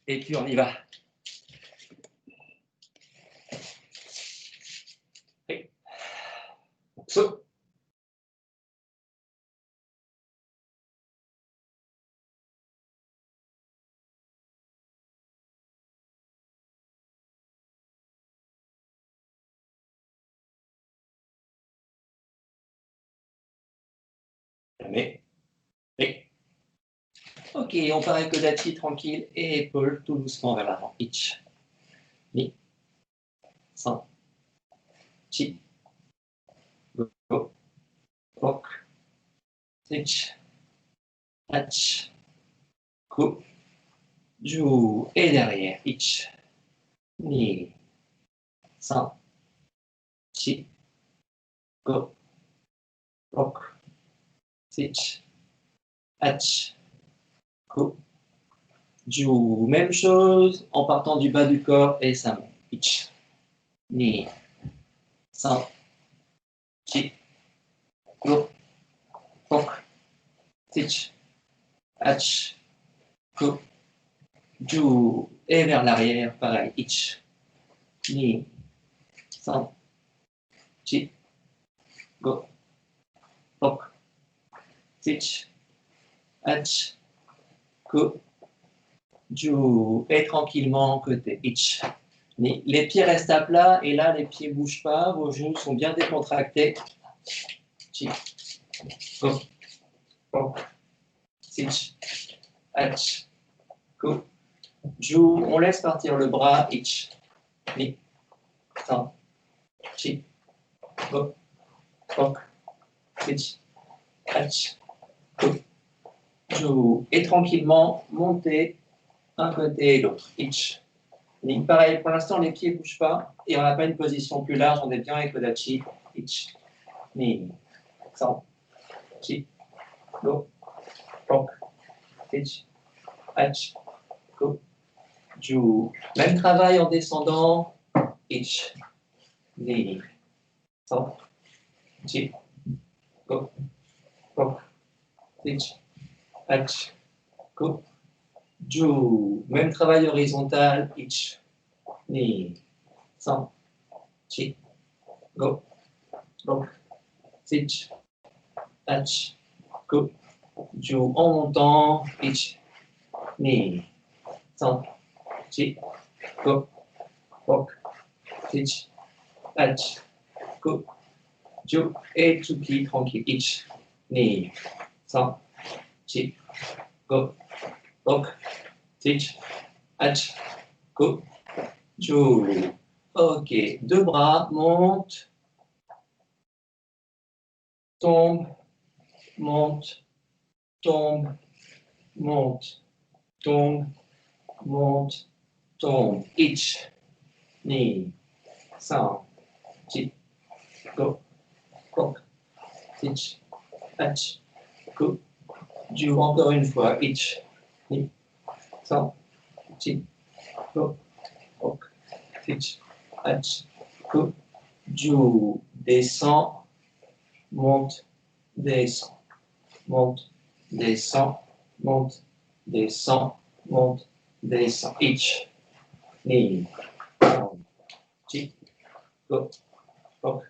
Et puis on y va. Et saut. Jamais. Et. Ok, on part avec Kodachi tranquille et épaules tout doucement vers l'avant. Ich. Ni. San. Chi. Go. Go. Rok. Ich. Hach. Ku. Ju. Et derrière. Ich. Ni. San. Chi. Go. Rok. Ich. Hach. Ku. Ju. Même chose en partant du bas du corps et ça monte. Ich. Ni. San. Chi. Go. Rok. Ich. Hach. Ku. Ju. Et vers l'arrière, pareil. Ich. Ni. San. Chi. Go. Rok. Ich. Hach. Ku. Ju. Et tranquillement côté Ich. Ni. Les pieds restent à plat et là les pieds ne bougent pas, vos genoux sont bien décontractés. Chi. Go. Rok. Ich. Hach. Ku. Ju. On laisse partir le bras. Ich. Ni. San. Chi. Go. Rok. Ich. Hach. Ku. Ju. Et tranquillement monter un côté et l'autre. Ich. Ni. Pareil, pour l'instant les pieds ne bougent pas et on n'a pas une position plus large, on est bien avec Kodachi. Ich. Ni. San. Chi. Go. Rok. Ich. Hach. Ku. Ju. Même travail en descendant. Ich. Ni. San. Chi. Go. Rok. Ich. Hach. Ku. Ju. Même travail horizontal. Ich. Ni. San. Chi. Go. Rok. Ich. Hach. Ku. Ju. En montant. Ich. Ni. San. Chi. Go. Rok. Ich. Hach. Ku. Ju. Et Tsuki tranquille. Ich. Ni. San. Chi. Go. Rok. Ich. Hach. Ku. Ju. Ok. Deux bras. Monte. Tombe. Monte. Tombe. Monte. Tombe. Monte. Tombe. Ich. Ni. San. Chi. Go. Rok. Ich. Hach. Ku. Ju. Encore une fois. Ich. Ni. San. Chi. Go. Rok. Ich. Hach. Ku. Ju. Descend. Monte. Descend. Monte. Descend. Monte. Descend. Monte. Descend. Ich. Ni. San. Chi. Go. Rok.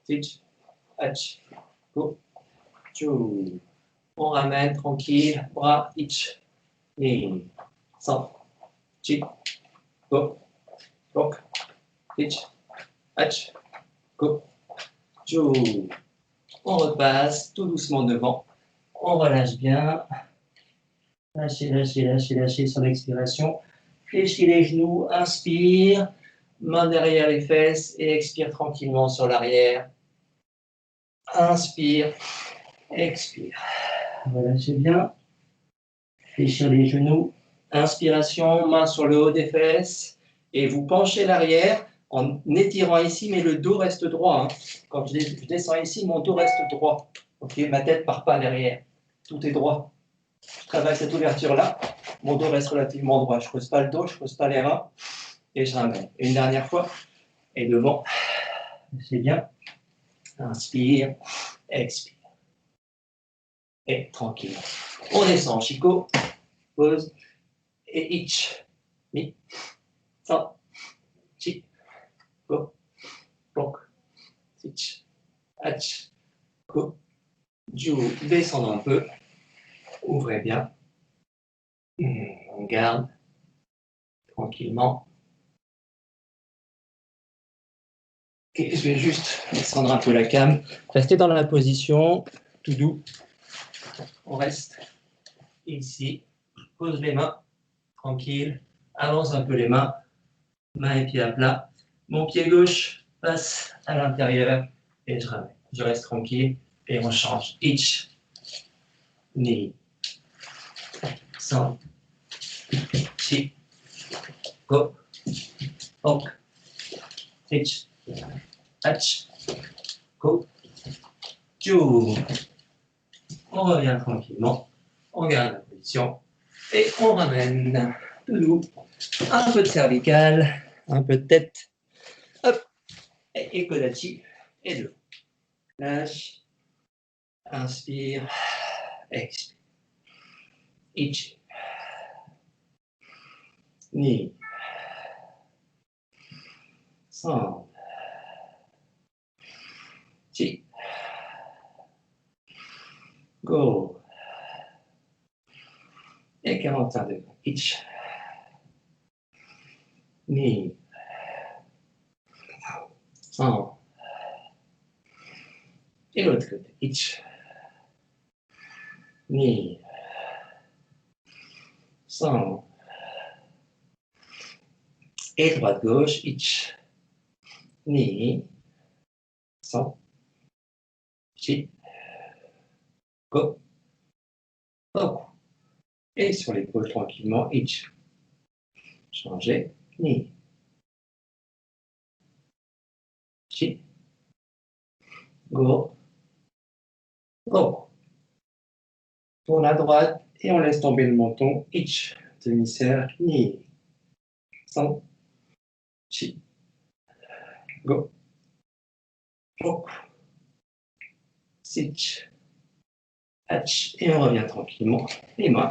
Ich. Hach. Ku. Ju. On ramène tranquille. Bras. Ich. Ni. San. Chi. Go. Rok. Ich. Hach. Ku. Ju. On repasse tout doucement devant. On relâche bien. Lâchez, lâchez, lâchez, lâchez sur l'expiration. Fléchis les genoux. Inspire. Main derrière les fesses et expire tranquillement sur l'arrière. Inspire. Expire. Relâchez bien. Fléchir les genoux. Inspiration, main sur le haut des fesses. Et vous penchez l'arrière en étirant ici, mais le dos reste droit. Hein. Quand je descends ici, mon dos reste droit. Ok, ma tête ne part pas derrière. Tout est droit. Je travaille cette ouverture-là. Mon dos reste relativement droit. Je ne creuse pas le dos, je ne creuse pas les reins. Et je ramène. Une dernière fois. Et devant. C'est bien. Inspire. Expire. Et tranquille. On descend. Chico. Pause. Et ich. Mi. San. Chi. Go. Rok. Sich. Hach. Go. Ju. Descendre un peu. Ouvrez bien. On garde. Tranquillement. Ok, je vais juste descendre un peu la cam. Restez dans la position, tout doux. On reste ici. Pose les mains, tranquille. Avance un peu les mains. Mains et pieds à plat. Mon pied gauche passe à l'intérieur et je ramène. Je reste tranquille et on change. Ich, ni, san, chi, go, ok, ich, hach, go, ju. On revient tranquillement, on garde la position et on ramène tout doux. Un peu de cervical, un peu de tête. Hop, et kodachi, et deux. Lâche, inspire, expire. Ich, ni, san, chi, go. Et 45 degrés. Ich, ni, san. Et l'autre côté. Ich, ni, san. Et droite-gauche. Ich, ni, san, chi, go, go. Et sur l'épaule tranquillement. Ich, changer, ni, chi, go, go. Tourne à droite et on laisse tomber le menton. Ich, demi-cercle, ni, san, chi, go, go, sich, hach. Et on revient tranquillement. Les mains,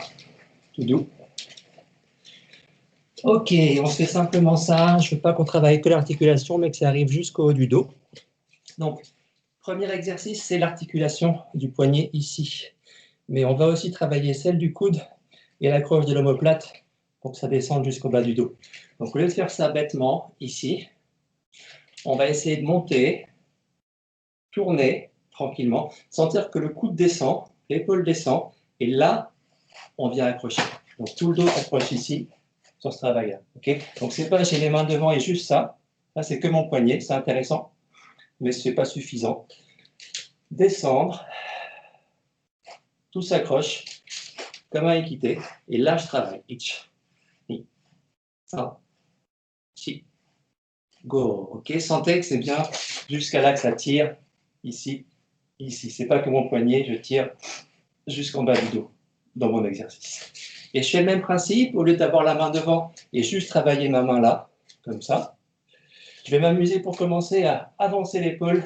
tout doux. Ok, on se fait simplement ça. Je ne veux pas qu'on travaille que l'articulation, mais que ça arrive jusqu'au haut du dos. Donc, premier exercice, c'est l'articulation du poignet ici. Mais on va aussi travailler celle du coude et l'accroche de l'omoplate pour que ça descende jusqu'au bas du dos. Donc, au lieu de faire ça bêtement, ici, on va essayer de monter, tourner tranquillement, sentir que le coude descend, l'épaule descend, et là, on vient accrocher. Donc, tout le dos s'accroche ici, sur ce travail-là. Okay, donc, c'est pas j'ai les mains devant et juste ça. Là, c'est que mon poignet, c'est intéressant, mais ce n'est pas suffisant. Descendre, tout s'accroche, comme un équité, et là, je travaille. Ich, ni, san, chi, go. Ok, sentez que c'est bien jusqu'à là que ça tire, ici, ici. C'est pas que mon poignet, je tire jusqu'en bas du dos, dans mon exercice. Et je fais le même principe, au lieu d'avoir la main devant et juste travailler ma main là, comme ça. Je vais m'amuser pour commencer à avancer l'épaule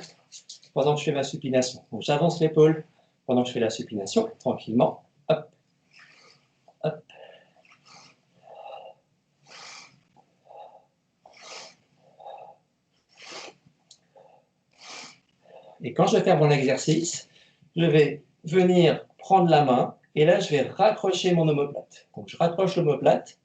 pendant que je fais ma supination. Donc j'avance l'épaule pendant que je fais la supination, tranquillement. Hop, hop. Et quand je vais faire mon exercice, je vais venir prendre la main et là, je vais raccrocher mon omoplate. Donc je raccroche l'omoplate,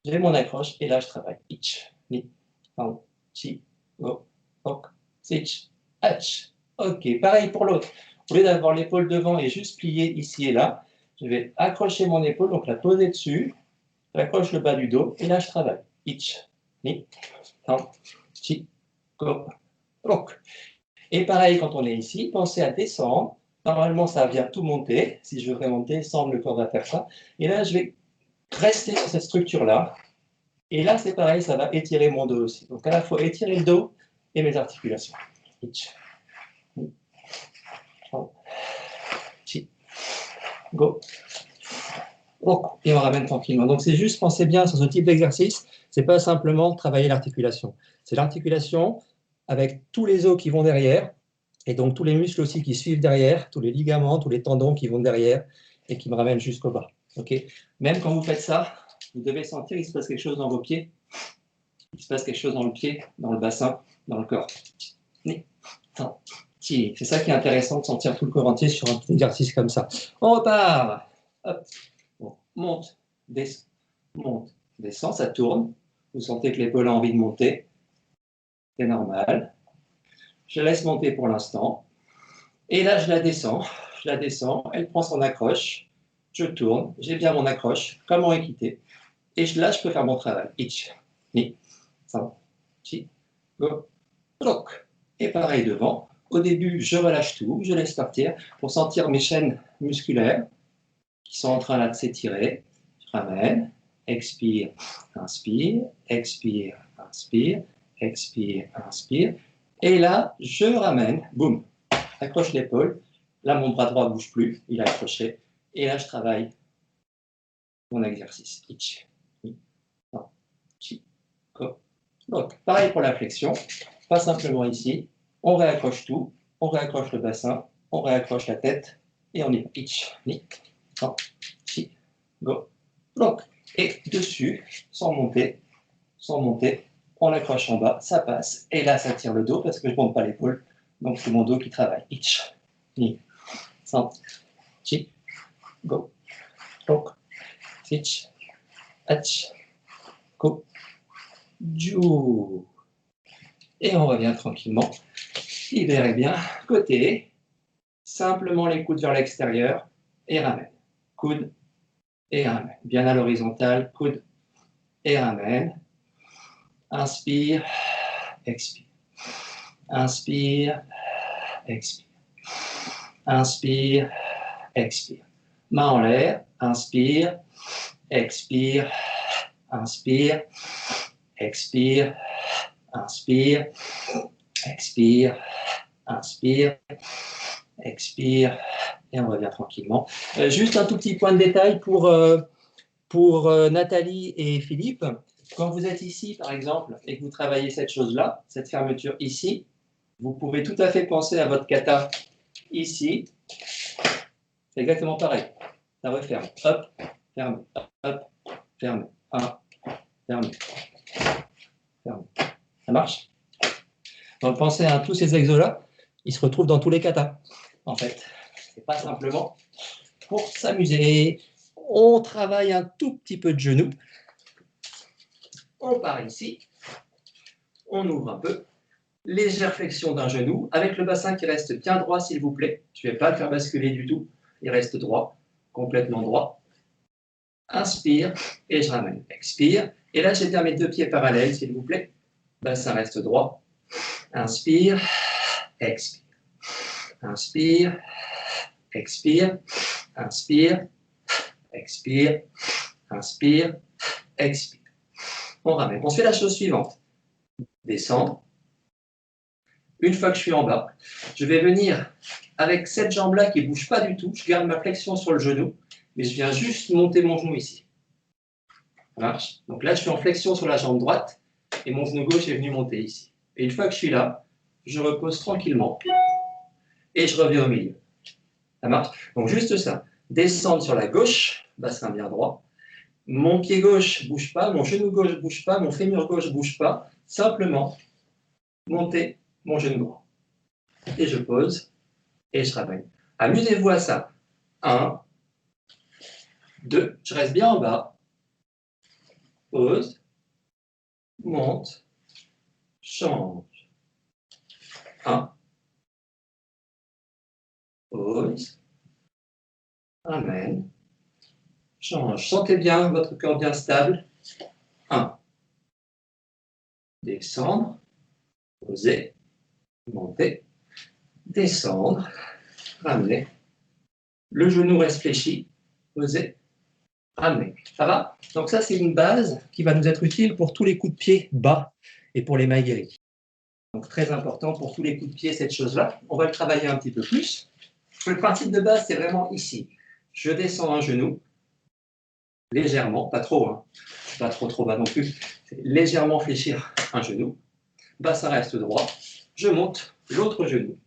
j'ai mon accroche et là, je travaille. Ich, ni, san, chi, go, ok, sich, hach. Ok, pareil pour l'autre. Au lieu d'avoir l'épaule devant et juste plier ici et là, je vais accrocher mon épaule, donc la poser dessus, j'accroche le bas du dos et là, je travaille. Ich, ni, san, chi, go, ok. Et pareil, quand on est ici, pensez à descendre. Normalement, ça vient tout monter. Si je veux vraiment descendre, le corps va faire ça. Et là, je vais rester sur cette structure-là. Et là, c'est pareil, ça va étirer mon dos aussi. Donc, à la fois étirer le dos et mes articulations. Ich, ni, san, chi, go, ok. Et on ramène tranquillement. Donc, c'est juste, pensez bien sur ce type d'exercice. Ce n'est pas simplement travailler l'articulation. C'est l'articulation avec tous les os qui vont derrière, et donc tous les muscles aussi qui suivent derrière, tous les ligaments, tous les tendons qui vont derrière, et qui me ramènent jusqu'au bas. Okay, même quand vous faites ça, vous devez sentir qu'il se passe quelque chose dans vos pieds. Il se passe quelque chose dans le pied, dans le bassin, dans le corps. C'est ça qui est intéressant de sentir tout le corps entier sur un petit exercice comme ça. On repart. Hop. Bon, monte, descend, ça tourne. Vous sentez que l'épaule a envie de monter. C'est normal. Je la laisse monter pour l'instant. Et là, je la descends, elle prend son accroche, je tourne, j'ai bien mon accroche, comme en équité, et là, je peux faire mon travail. Ich, ni, san, chi, go, rock. Et pareil devant, au début, je relâche tout, je laisse partir pour sentir mes chaînes musculaires qui sont en train là de s'étirer. Je ramène, expire, inspire, expire, inspire, expire, inspire, et là, je ramène, boum. Accroche l'épaule, là mon bras droit ne bouge plus, il est accroché, et là je travaille mon exercice. Ich, ni, san, chi, go, rock. Pareil pour la flexion, pas simplement ici, on réaccroche tout, on réaccroche le bassin, on réaccroche la tête, et on y va. Ich, ni, san, chi, go, rock. Et dessus, sans monter, on accroche en bas, ça passe, et là ça tire le dos parce que je ne monte pas l'épaule. Donc, c'est mon dos qui travaille. Ich, ni, san, chi, go, rock, ich, ach, go, ju. Et on revient tranquillement. Libérez bien. Côté. Simplement les coudes vers l'extérieur et ramène. Coude et ramène. Bien à l'horizontale. Coude et ramène. Inspire, expire. Inspire, expire. Inspire, expire. Main en l'air, inspire, expire, inspire, expire, inspire, expire, inspire, expire, et on revient tranquillement. Juste un tout petit point de détail pour Nathalie et Philippe. Quand vous êtes ici, par exemple, et que vous travaillez cette chose-là, cette fermeture ici, vous pouvez tout à fait penser à votre kata ici. C'est exactement pareil. Ça referme. Hop, ferme. Hop, ferme. 1, ferme. Ferme. Ça marche? Donc pensez à tous ces exos-là. Ils se retrouvent dans tous les katas, en fait. C'est pas simplement pour s'amuser. On travaille un tout petit peu de genou. On part ici. On ouvre un peu. Légère flexion d'un genou, avec le bassin qui reste bien droit, s'il vous plaît. Je ne vais pas le faire basculer du tout. Il reste droit, complètement droit. Inspire, et je ramène. Expire. Et là, j'étire mes deux pieds parallèles, s'il vous plaît. Bassin reste droit. Inspire, expire. Inspire, expire. Inspire, expire. Inspire, expire. On ramène. On se fait la chose suivante. Descendre. Une fois que je suis en bas, je vais venir avec cette jambe-là qui ne bouge pas du tout. Je garde ma flexion sur le genou, mais je viens juste monter mon genou ici. Ça marche? Donc là, je suis en flexion sur la jambe droite et mon genou gauche est venu monter ici. Et une fois que je suis là, je repose tranquillement et je reviens au milieu. Ça marche? Donc juste ça. Descendre sur la gauche, bassin bien droit. Mon pied gauche ne bouge pas, mon genou gauche ne bouge pas, mon fémur gauche ne bouge pas. Simplement monter mon genou droit. Et je pose et je ramène. Amusez-vous à ça. 1, 2, je reste bien en bas. Pose, monte, change. 1, pose, ramène, change. Sentez bien votre corps bien stable. 1, descendre, poser, monter, descendre, ramener. Le genou reste fléchi, poser, ramener. Ça va? Donc ça, c'est une base qui va nous être utile pour tous les coups de pied bas et pour les maigris. Donc très important pour tous les coups de pied, cette chose-là. On va le travailler un petit peu plus. Le principe de base, c'est vraiment ici. Je descends un genou, légèrement, pas trop, hein. Pas trop bas non plus. C'est légèrement fléchir un genou. Bassin reste droit. Je monte l'autre genou.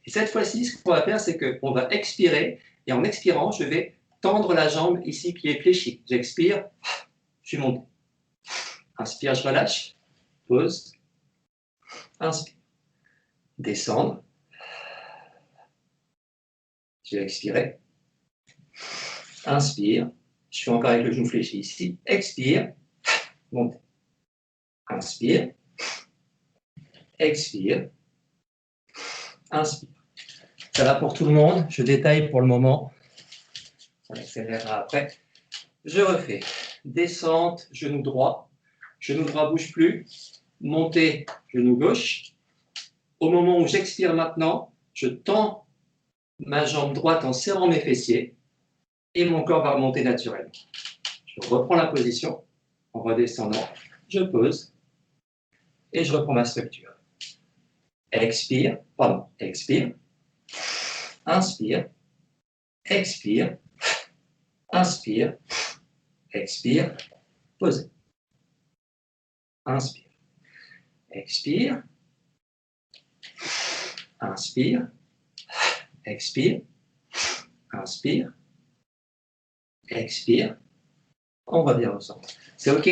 Et cette fois-ci, ce qu'on va faire, c'est qu'on va expirer. Et en expirant, je vais tendre la jambe ici qui est fléchie. J'expire, suis monté. Inspire, je relâche. Pause. Inspire. Descendre. Je vais expirer. Inspire. Je suis encore avec le genou fléchi ici. Expire. Monter. Inspire. Expire. Inspire. Ça va pour tout le monde. Je détaille pour le moment. On accélérera après. Je refais. Descente, genou droit. Genou droit bouge plus. Montée, genou gauche. Au moment où j'expire maintenant, je tends ma jambe droite en serrant mes fessiers et mon corps va remonter naturellement. Je reprends la position en redescendant. Je pose et je reprends ma structure. Expire, expire. Inspire, expire, inspire, expire, posez. Inspire, expire, inspire, expire, inspire, expire. On revient au centre. C'est OK?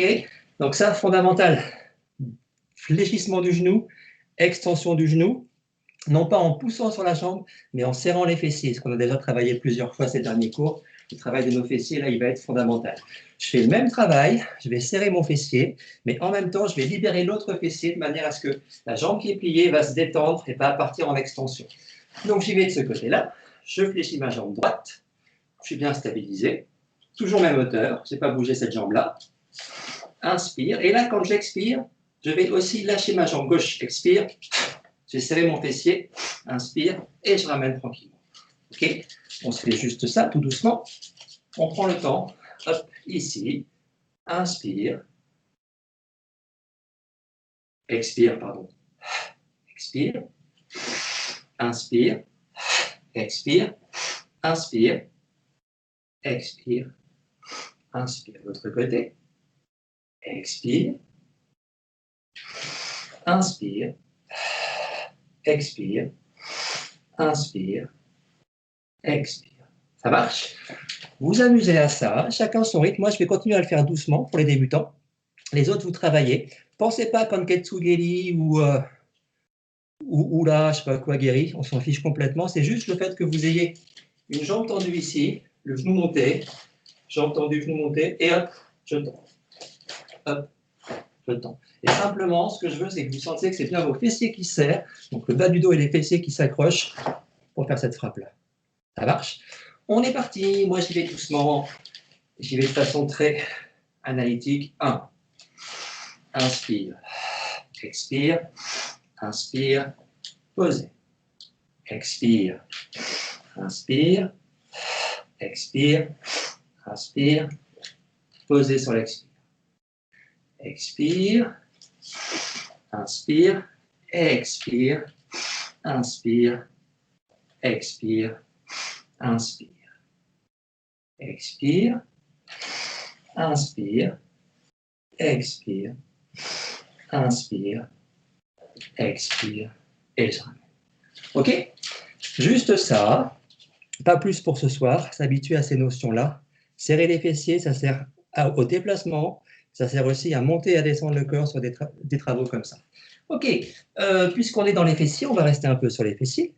Donc ça, fondamental. Fléchissement du genou, extension du genou, non pas en poussant sur la jambe, mais en serrant les fessiers, ce qu'on a déjà travaillé plusieurs fois ces derniers cours. Le travail de nos fessiers, là, il va être fondamental. Je fais le même travail, je vais serrer mon fessier, mais en même temps, je vais libérer l'autre fessier de manière à ce que la jambe qui est pliée va se détendre et pas partir en extension. Donc, j'y vais de ce côté-là, je fléchis ma jambe droite, je suis bien stabilisé, toujours même hauteur, je n'ai pas bougé cette jambe-là. Inspire, et là, quand j'expire, je vais aussi lâcher ma jambe gauche, expire, j'ai serré mon fessier, inspire, et je ramène tranquillement. OK? On se fait juste ça, tout doucement. On prend le temps, hop, ici, inspire, expire, pardon, expire, inspire, expire, inspire, expire, inspire. L'autre côté, expire, inspire, expire, inspire, expire. Ça marche? Vous amusez à ça, chacun son rythme. Moi, je vais continuer à le faire doucement pour les débutants. Les autres, vous travaillez. Pensez pas à Kanketsu Geri ou là, je sais pas quoi, Geri, on s'en fiche complètement. C'est juste le fait que vous ayez une jambe tendue ici, le genou monté, jambe tendue, genou monté, et hop, je tends. Hop, je tends. Et simplement, ce que je veux, c'est que vous sentiez que c'est bien vos fessiers qui serrent, donc le bas du dos et les fessiers qui s'accrochent pour faire cette frappe-là. Ça marche? On est parti. Moi, j'y vais doucement. J'y vais de façon très analytique. 1. Inspire. Expire. Inspire. Posez. Expire. Inspire. Expire. Inspire. Posez sur l'expire. Expire. Inspire. Expire. Inspire. Expire. Inspire. Expire. Inspire. Expire. Inspire. Expire. Et je ramène. OK? Juste ça. Pas plus pour ce soir. S'habituer à ces notions-là. Serrer les fessiers, ça sert au déplacement. Ça sert aussi à monter et à descendre le corps sur des travaux comme ça. OK. Puisqu'on est dans les fessiers, on va rester un peu sur les fessiers.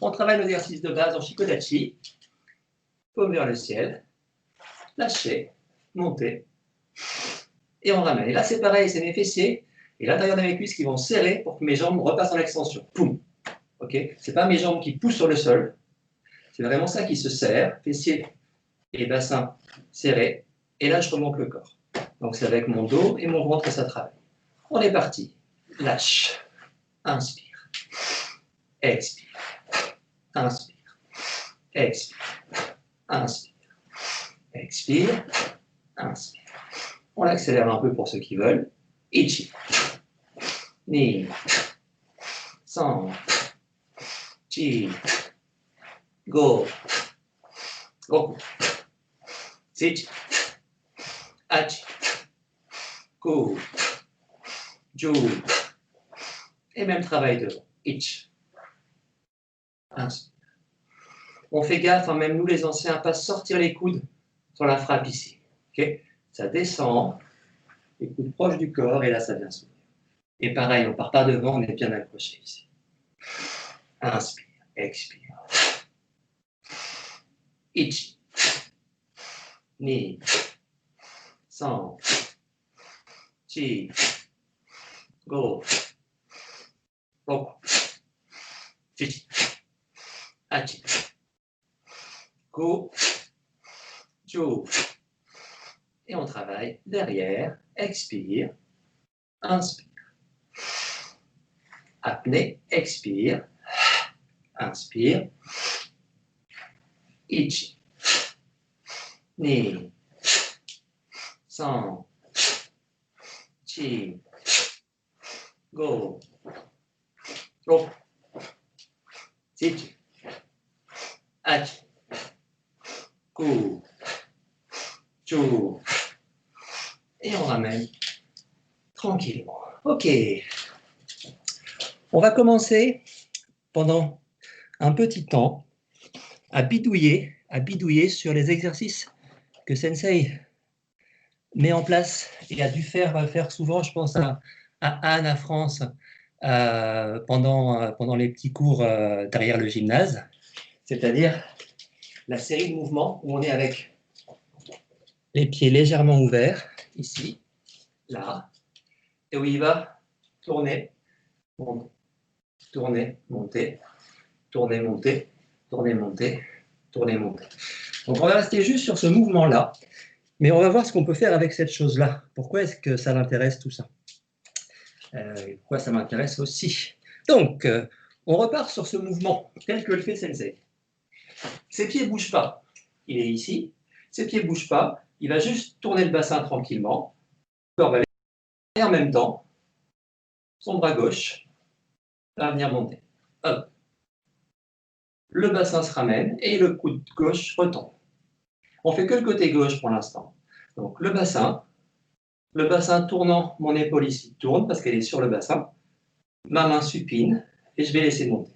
On travaille l'exercice de base en Shikodachi. Paume vers le ciel. Lâcher. Monter. Et on ramène. Et là, c'est pareil, c'est mes fessiers et l'intérieur de mes cuisses qui vont serrer pour que mes jambes repassent en extension. Poum. OK? Ce n'est pas mes jambes qui poussent sur le sol. C'est vraiment ça qui se serre. Fessiers et bassin serrés. Et là, je remonte le corps. Donc, c'est avec mon dos et mon ventre que ça travaille. On est parti. Lâche. Inspire. Expire. Inspire. Expire. Inspire. Expire. Inspire. On l'accélère un peu pour ceux qui veulent. Ichi. Ni. San. Chi. Go. Goku. Sechi. Achi. Ku. Ju. Et même travail devant. Ich. Inspire. On fait gaffe, hein, même nous les anciens, à ne pas sortir les coudes sur la frappe ici. Okay? ça descend, les coudes proches du corps, et là, ça vient s'ouvrir. Et pareil, on ne part pas devant, on est bien accroché ici. Inspire, expire. Ichi, ni, san, chi, go, roku, chichi, hachi, go, ju. Et on travaille derrière, expire, inspire. Apnée, expire, inspire. Ichi, ni, san, chi, go, roku, chichi, hachi, ku, chu. Et on ramène tranquillement. Ok. On va commencer pendant un petit temps à bidouiller sur les exercices que Sensei met en place et a dû faire souvent, je pense à Anne, à France, pendant les petits cours derrière le gymnase, c'est-à-dire la série de mouvements où on est avec les pieds légèrement ouverts, ici, là, et où il va tourner, tourner, monter, tourner, monter, tourner, monter, tourner, monter. Donc on va rester juste sur ce mouvement-là, mais on va voir ce qu'on peut faire avec cette chose-là. Pourquoi est-ce que ça l'intéresse tout ça? Pourquoi ça m'intéresse aussi? Donc, on repart sur ce mouvement tel que le fait Sensei. Ses pieds ne bougent pas. Il est ici. Ses pieds ne bougent pas. Il va juste tourner le bassin tranquillement. Le corps va et en même temps, son bras gauche va venir monter. Hop. Le bassin se ramène et le coude gauche retombe. On ne fait que le côté gauche pour l'instant. Donc le bassin tournant, mon épaule ici tourne parce qu'elle est sur le bassin. Ma main supine et je vais laisser monter.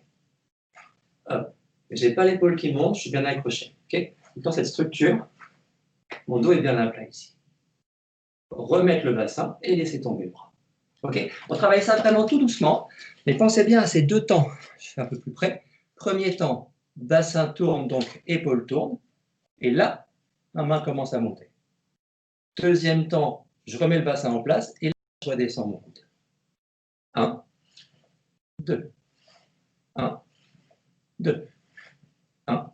Hop. Je n'ai pas l'épaule qui monte, je suis bien accroché. Okay. Dans cette structure, mon dos est bien à plat ici. Remettre le bassin et laisser tomber le bras. Okay. On travaille ça vraiment tout doucement, mais pensez bien à ces deux temps. Je fais un peu plus près. Premier temps, bassin tourne, donc épaule tourne. Et là, ma main commence à monter. Deuxième temps, je remets le bassin en place et là, je redescends mon coude. 1, 2, 1, 2, 1,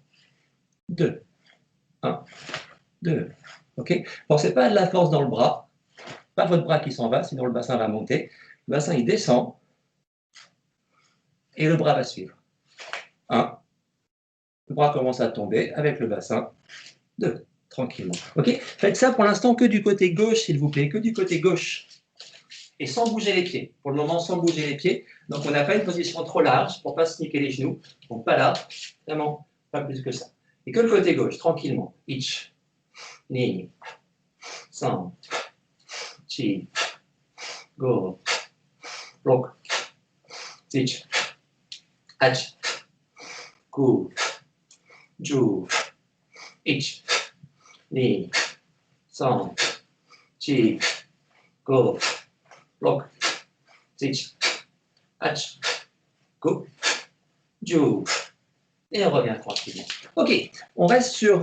2, 1, 2. Ok. Pensez pas à de la force dans le bras, pas votre bras qui s'en va, sinon le bassin va monter. Le bassin il descend et le bras va suivre. 1, le bras commence à tomber avec le bassin. 2, tranquillement. Ok. Faites ça pour l'instant que du côté gauche, s'il vous plaît, que du côté gauche. Et sans bouger les pieds. Pour le moment, sans bouger les pieds. Donc, on n'a pas une position trop large pour ne pas se niquer les genoux. Donc, pas là. Vraiment, pas plus que ça. Et que le côté gauche, tranquillement. Ich, ni, san, chi, go, roku, chichi, hachi, ku, ju, ich, ni, san, chi, go, roku, chichi, hachi, ku, ju. Et on revient tranquillement. Ok, on reste sur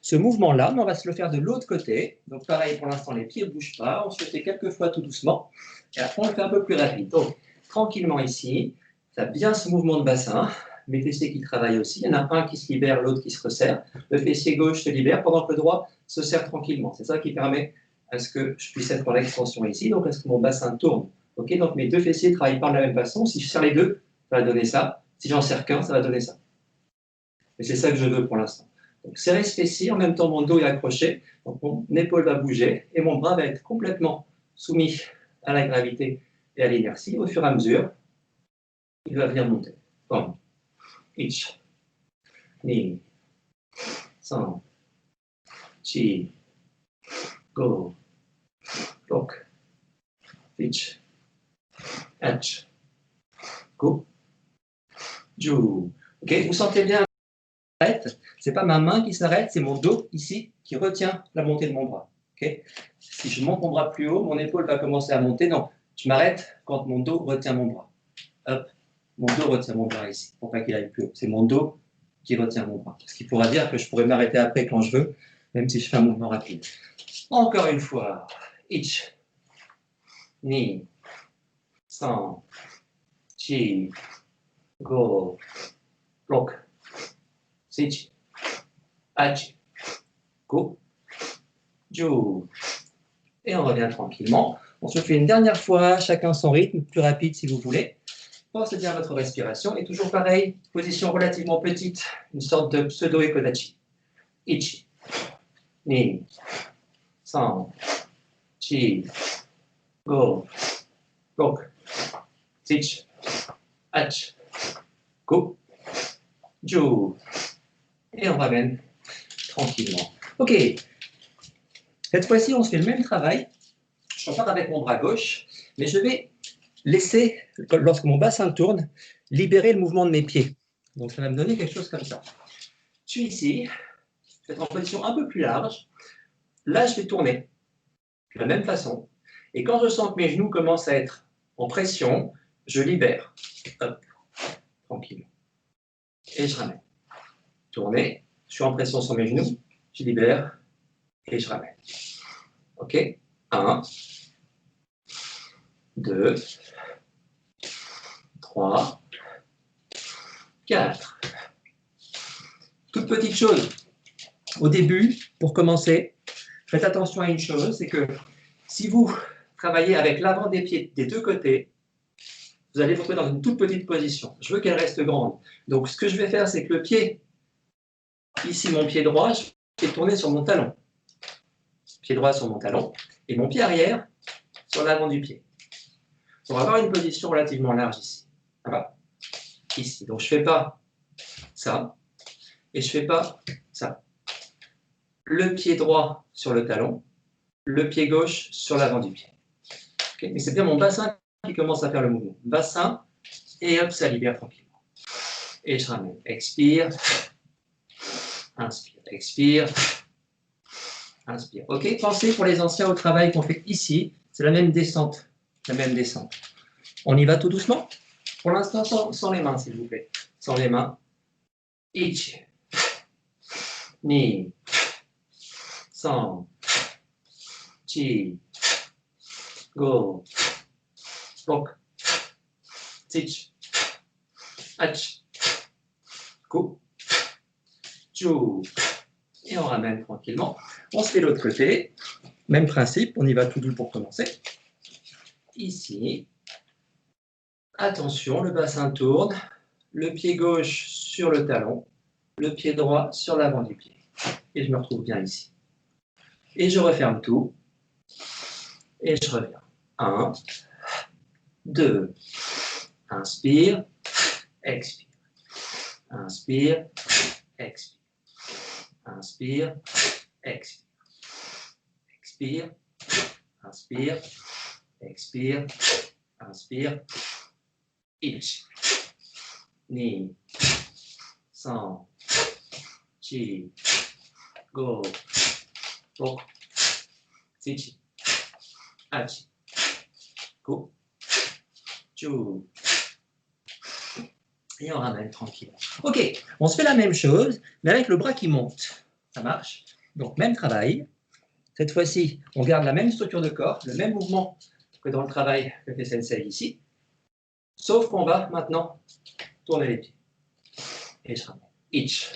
ce mouvement-là, mais on va se le faire de l'autre côté. Donc pareil, pour l'instant, les pieds ne bougent pas. On se le fait quelques fois tout doucement. Et après, on le fait un peu plus rapide. Donc, tranquillement ici, ça a bien ce mouvement de bassin. Mes fessiers qui travaillent aussi. Il y en a un qui se libère, l'autre qui se resserre. Le fessier gauche se libère pendant que le droit se serre tranquillement. C'est ça qui permet à ce que je puisse être en extension ici, donc à ce que mon bassin tourne. Ok, donc mes deux fessiers ne travaillent pas de la même façon. Si je serre les deux, ça va donner ça. Si j'en serre qu'un, ça va donner ça. Et c'est ça que je veux pour l'instant. Donc, serrer ce fessier, en même temps, mon dos est accroché, donc mon épaule va bouger et mon bras va être complètement soumis à la gravité et à l'inertie. Au fur et à mesure, il va venir monter. Comme ich, ni, san, chi, go, roku, ich, hach, ku, ju. Ok, vous sentez bien? C'est pas ma main qui s'arrête, c'est mon dos ici qui retient la montée de mon bras. Ok, Okay, si je monte mon bras plus haut, mon épaule va commencer à monter. Non, je m'arrête quand mon dos retient mon bras. Hop, mon dos retient mon bras ici, pour pas qu'il aille plus haut. C'est mon dos qui retient mon bras. Ce qui pourra dire que je pourrais m'arrêter après quand je veux, même si je fais un mouvement rapide. Encore une fois. Ich, ni, san, chi, go, rok, seichi, hachi, go, ju. Et on revient tranquillement. On se fait une dernière fois, chacun son rythme, plus rapide si vous voulez. Pensez bien à votre respiration. Et toujours pareil, position relativement petite, une sorte de pseudo-ekodachi. Ichi, ni, san, chi, go, rok, seichi, hachi, go, ju. Et on ramène tranquillement. Ok. Cette fois-ci, on se fait le même travail. Je repars avec mon bras gauche, mais je vais laisser, lorsque mon bassin tourne, libérer le mouvement de mes pieds. Donc, ça va me donner quelque chose comme ça. Je suis ici, je vais être en position un peu plus large. Là, je vais tourner de la même façon. Et quand je sens que mes genoux commencent à être en pression, je libère. Hop, tranquille. Et je ramène. Tourner, je suis en pression sur mes genoux, je libère et je ramène. Ok, 1, 2, 3, 4. Toute petite chose. Au début, pour commencer, faites attention à une chose, c'est que si vous travaillez avec l'avant des pieds des deux côtés, vous allez vous retrouver dans une toute petite position. Je veux qu'elle reste grande. Donc, ce que je vais faire, c'est que le pied, ici, mon pied droit, je vais tourner sur mon talon. Pied droit sur mon talon. Et mon pied arrière sur l'avant du pied. On va avoir une position relativement large ici. Ça va ? Ici. Donc, je ne fais pas ça. Et je ne fais pas ça. Le pied droit sur le talon, le pied gauche sur l'avant du pied. Okay, mais c'est bien mon bassin qui commence à faire le mouvement. Bassin, et hop, ça libère tranquillement. Et je ramène. Expire. Inspire. Expire. Inspire. Ok, pensez pour les anciens au travail qu'on fait ici, c'est la même descente. La même descente. On y va tout doucement. Pour l'instant, sans les mains, s'il vous plaît. Sans les mains. Ichi. Ni. San. Chi. Go. Rok. Seichi. Hachi. Go. Ju. Et on ramène tranquillement. On se fait l'autre côté. Même principe, on y va tout doux pour commencer. Ici. Attention, le bassin tourne. Le pied gauche sur le talon. Le pied droit sur l'avant du pied. Et je me retrouve bien ici. Et je referme tout. Et je reviens. 1, 2. Inspire. Expire. Inspire. Expire. Inspire. Expire. Expire. Inspire. Expire. Inspire. Ich. Ni. San. Chi. Go. Rok. Seichi. Hachi. Go. Ju. Et on ramène tranquillement. Ok, on se fait la même chose, mais avec le bras qui monte. Ça marche? Donc, même travail. Cette fois-ci, on garde la même structure de corps, le même mouvement que dans le travail que fait Sensei ici. Sauf qu'on va maintenant tourner les pieds. Et je ramène. Ich.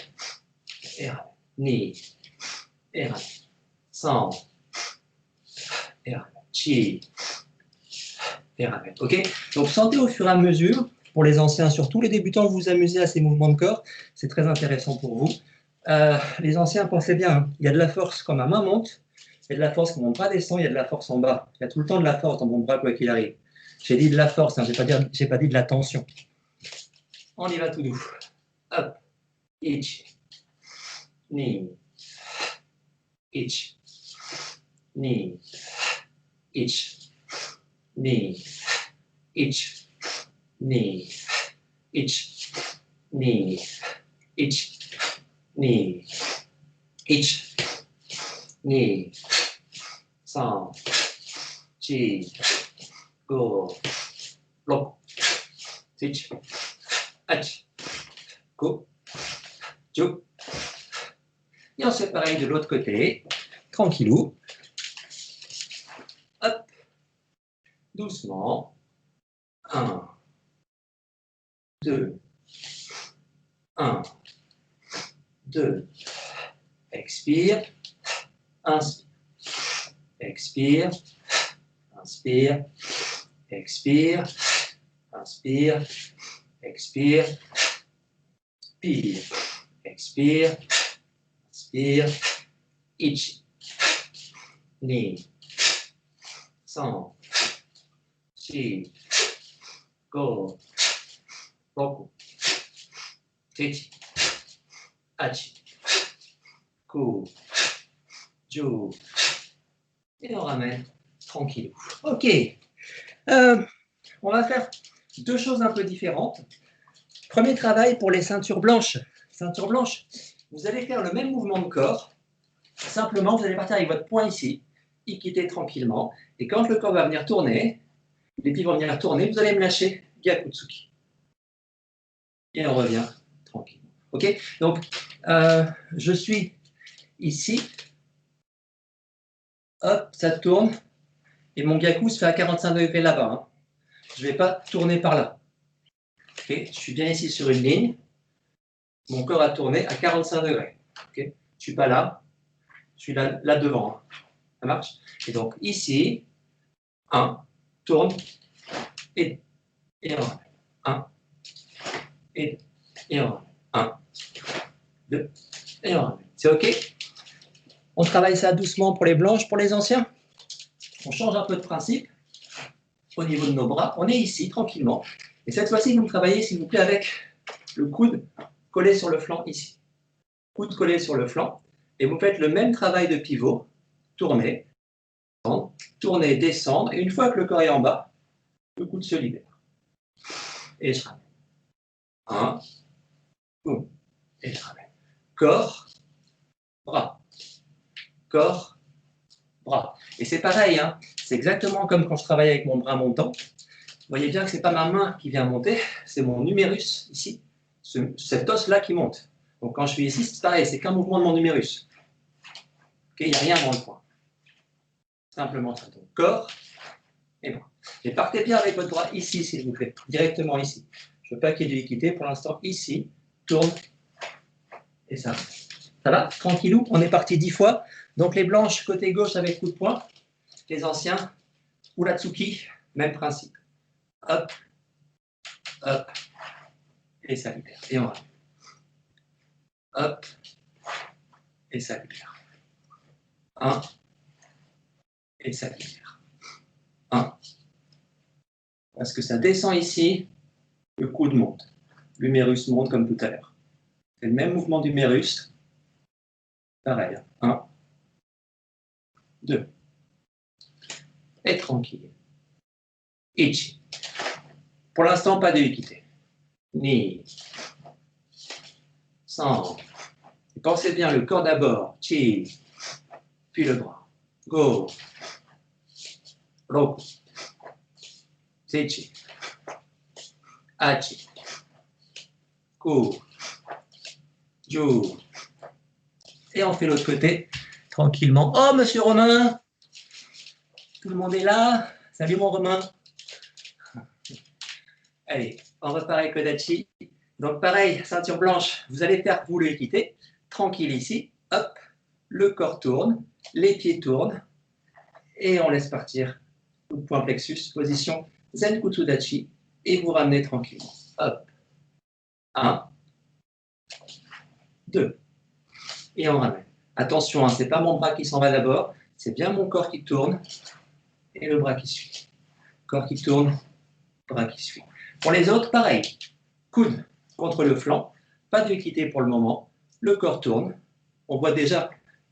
Et ramène. Ni. Et ramène. San. Et ramène. Chi. Et ramène. Ok? Donc, sentez au fur et à mesure. Pour les anciens, surtout les débutants, vous vous amusez à ces mouvements de corps, c'est très intéressant pour vous. Les anciens, pensez bien, hein, il y a de la force quand ma main monte, il y a de la force quand mon bras descend, il y a de la force en bas. Il y a tout le temps de la force dans mon bras, quoi qu'il arrive. J'ai dit de la force, hein, je n'ai pas dit de la tension. On y va tout doux. Hop. Ich. Ni. Ich. Ni. Ich. Ni. Ich. Ni. Ich. Ni. Ich. Ni. Ich. Ni. 3, 4, 5, 6, 7, 8, 9, 10. Et on fait pareil de l'autre côté. Tranquillou. Hop. Doucement. 1, 2, 1, 2. Expire. Inspire. Expire. Inspire. Expire. Inspire. Expire. Inspire. Expire. Inspire. Ichi. Ni. 3, 4, 5, 6, 7, 8, 9, 10. Et on ramène tranquille. Ok. On va faire deux choses un peu différentes. Premier travail pour les ceintures blanches. Ceinture blanche, vous allez faire le même mouvement de corps. Simplement, vous allez partir avec votre poing ici, quitter tranquillement. Et quand le corps va venir tourner, les pieds vont venir tourner, vous allez me lâcher Gyakutsuki. Et on revient tranquillement. Ok. Donc, je suis ici. Hop, ça tourne. Et mon Gyaku se fait à 45 degrés là-bas. Hein. Je ne vais pas tourner par là. Okay. Je suis bien ici sur une ligne. Mon corps a tourné à 45 degrés. Okay. Je ne suis pas là. Je suis là, là devant. Hein. Ça marche? Et donc ici, 1, tourne, et on ramène. 1, et on ramène. 1, 2, et on ramène. C'est OK? On travaille ça doucement pour les blanches, pour les anciens. On change un peu de principe au niveau de nos bras. On est ici, tranquillement. Et cette fois-ci, vous me travaillez, s'il vous plaît, avec le coude collé sur le flanc ici. Coude collé sur le flanc. Et vous faites le même travail de pivot. Tournez, tourner, descendre. Et une fois que le corps est en bas, le coude se libère. Et je ramène. 1, boum, et je ramène. Corps, bras. Corps, bras. Et c'est pareil, hein, c'est exactement comme quand je travaille avec mon bras montant. Vous voyez bien que ce n'est pas ma main qui vient monter, c'est mon numérus ici, cet os-là qui monte. Donc quand je suis ici, c'est pareil, c'est qu'un mouvement de mon numérus. Okay, il n'y a rien dans le point. Simplement ça. Donc corps et bras. Et partez bien avec votre bras ici, s'il vous plaît, directement ici. Je ne veux pas qu'il y ait de l'équité. Pour l'instant, ici, tourne et ça. Ça va? Tranquillou, on est parti 10 fois. Donc les blanches, côté gauche avec coup de poing. Les anciens, Uratsuki, même principe. Hop, hop, et ça libère. Et on ramène. Hop, et ça libère. 1, et ça libère. 1. Parce que ça descend ici, le coude monte. L'humérus monte comme tout à l'heure. C'est le même mouvement d'humérus. Pareil. 1, 2. Et tranquille. Ichi. Pour l'instant, pas de équité. Ni. 100. Et pensez bien le corps d'abord. Chi. Puis le bras. Go. Roku. Sechi. Achi. Ku. Ju. Et on fait l'autre côté, tranquillement. Oh, monsieur Romain! Tout le monde est là? Salut mon Romain! Allez, on repart avec Kodachi. Donc pareil, ceinture blanche, vous allez faire vous l'équité. Tranquille ici. Hop, le corps tourne, les pieds tournent. Et on laisse partir. Point plexus, position Zen Kutsudachi. Et vous ramenez tranquillement. Hop. 1, 2. Et on ramène. Attention, hein, ce n'est pas mon bras qui s'en va d'abord, c'est bien mon corps qui tourne et le bras qui suit. Corps qui tourne, bras qui suit. Pour les autres, pareil. Coude contre le flanc, pas d'équité pour le moment. Le corps tourne. On voit déjà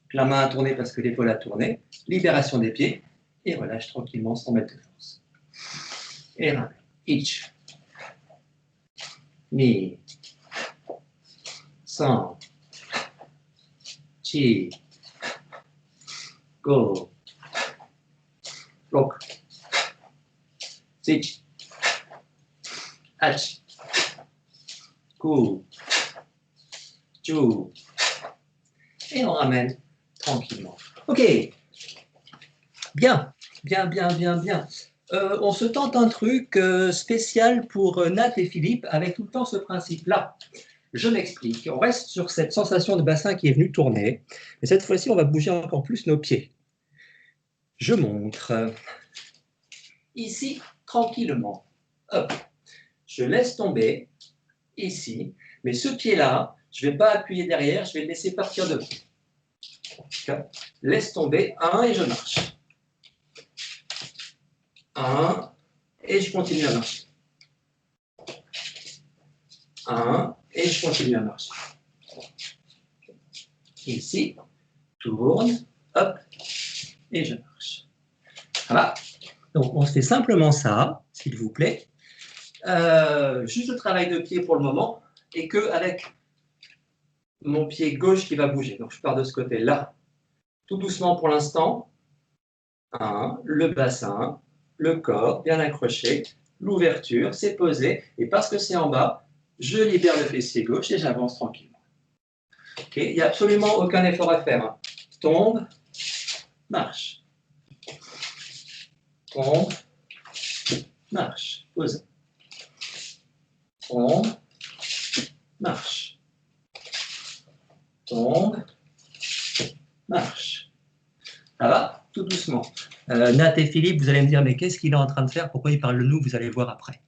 que la main a tourné parce que l'épaule a tourné. Libération des pieds et relâche tranquillement sans mettre de force. Et ramène. Ich. Ni. 100. Chi. Go. bloc. Switch. Hatch. Cool. Two. Et on ramène tranquillement. Ok. Bien, bien, bien, bien, bien. On se tente un truc spécial pour Nat et Philippe avec tout le temps ce principe-là. Je m'explique. On reste sur cette sensation de bassin qui est venue tourner. Mais cette fois-ci, on va bouger encore plus nos pieds. Je montre. Ici, tranquillement. Hop. Je laisse tomber. Ici. Mais ce pied-là, je ne vais pas appuyer derrière, je vais le laisser partir devant. Laisse tomber. 1 et je marche. 1 et je continue à marcher. 1 et je continue à marcher. Ici, tourne, hop, et je marche. Voilà. Donc, on se fait simplement ça, s'il vous plaît. Juste le travail de pied pour le moment, et que avec mon pied gauche qui va bouger. Donc, je pars de ce côté-là, tout doucement pour l'instant. 1, le bassin, le corps bien accroché, l'ouverture, c'est posé, et parce que c'est en bas, je libère le fessier gauche et j'avance tranquillement. Okay. Il n'y a absolument aucun effort à faire. Hein. Tombe, marche. Tombe, marche. Pose. Tombe, marche. Tombe, marche. Ça va? Tout doucement. Nat et Philippe, vous allez me dire, mais qu'est-ce qu'il est en train de faire? Pourquoi il parle de nous? Vous allez voir après.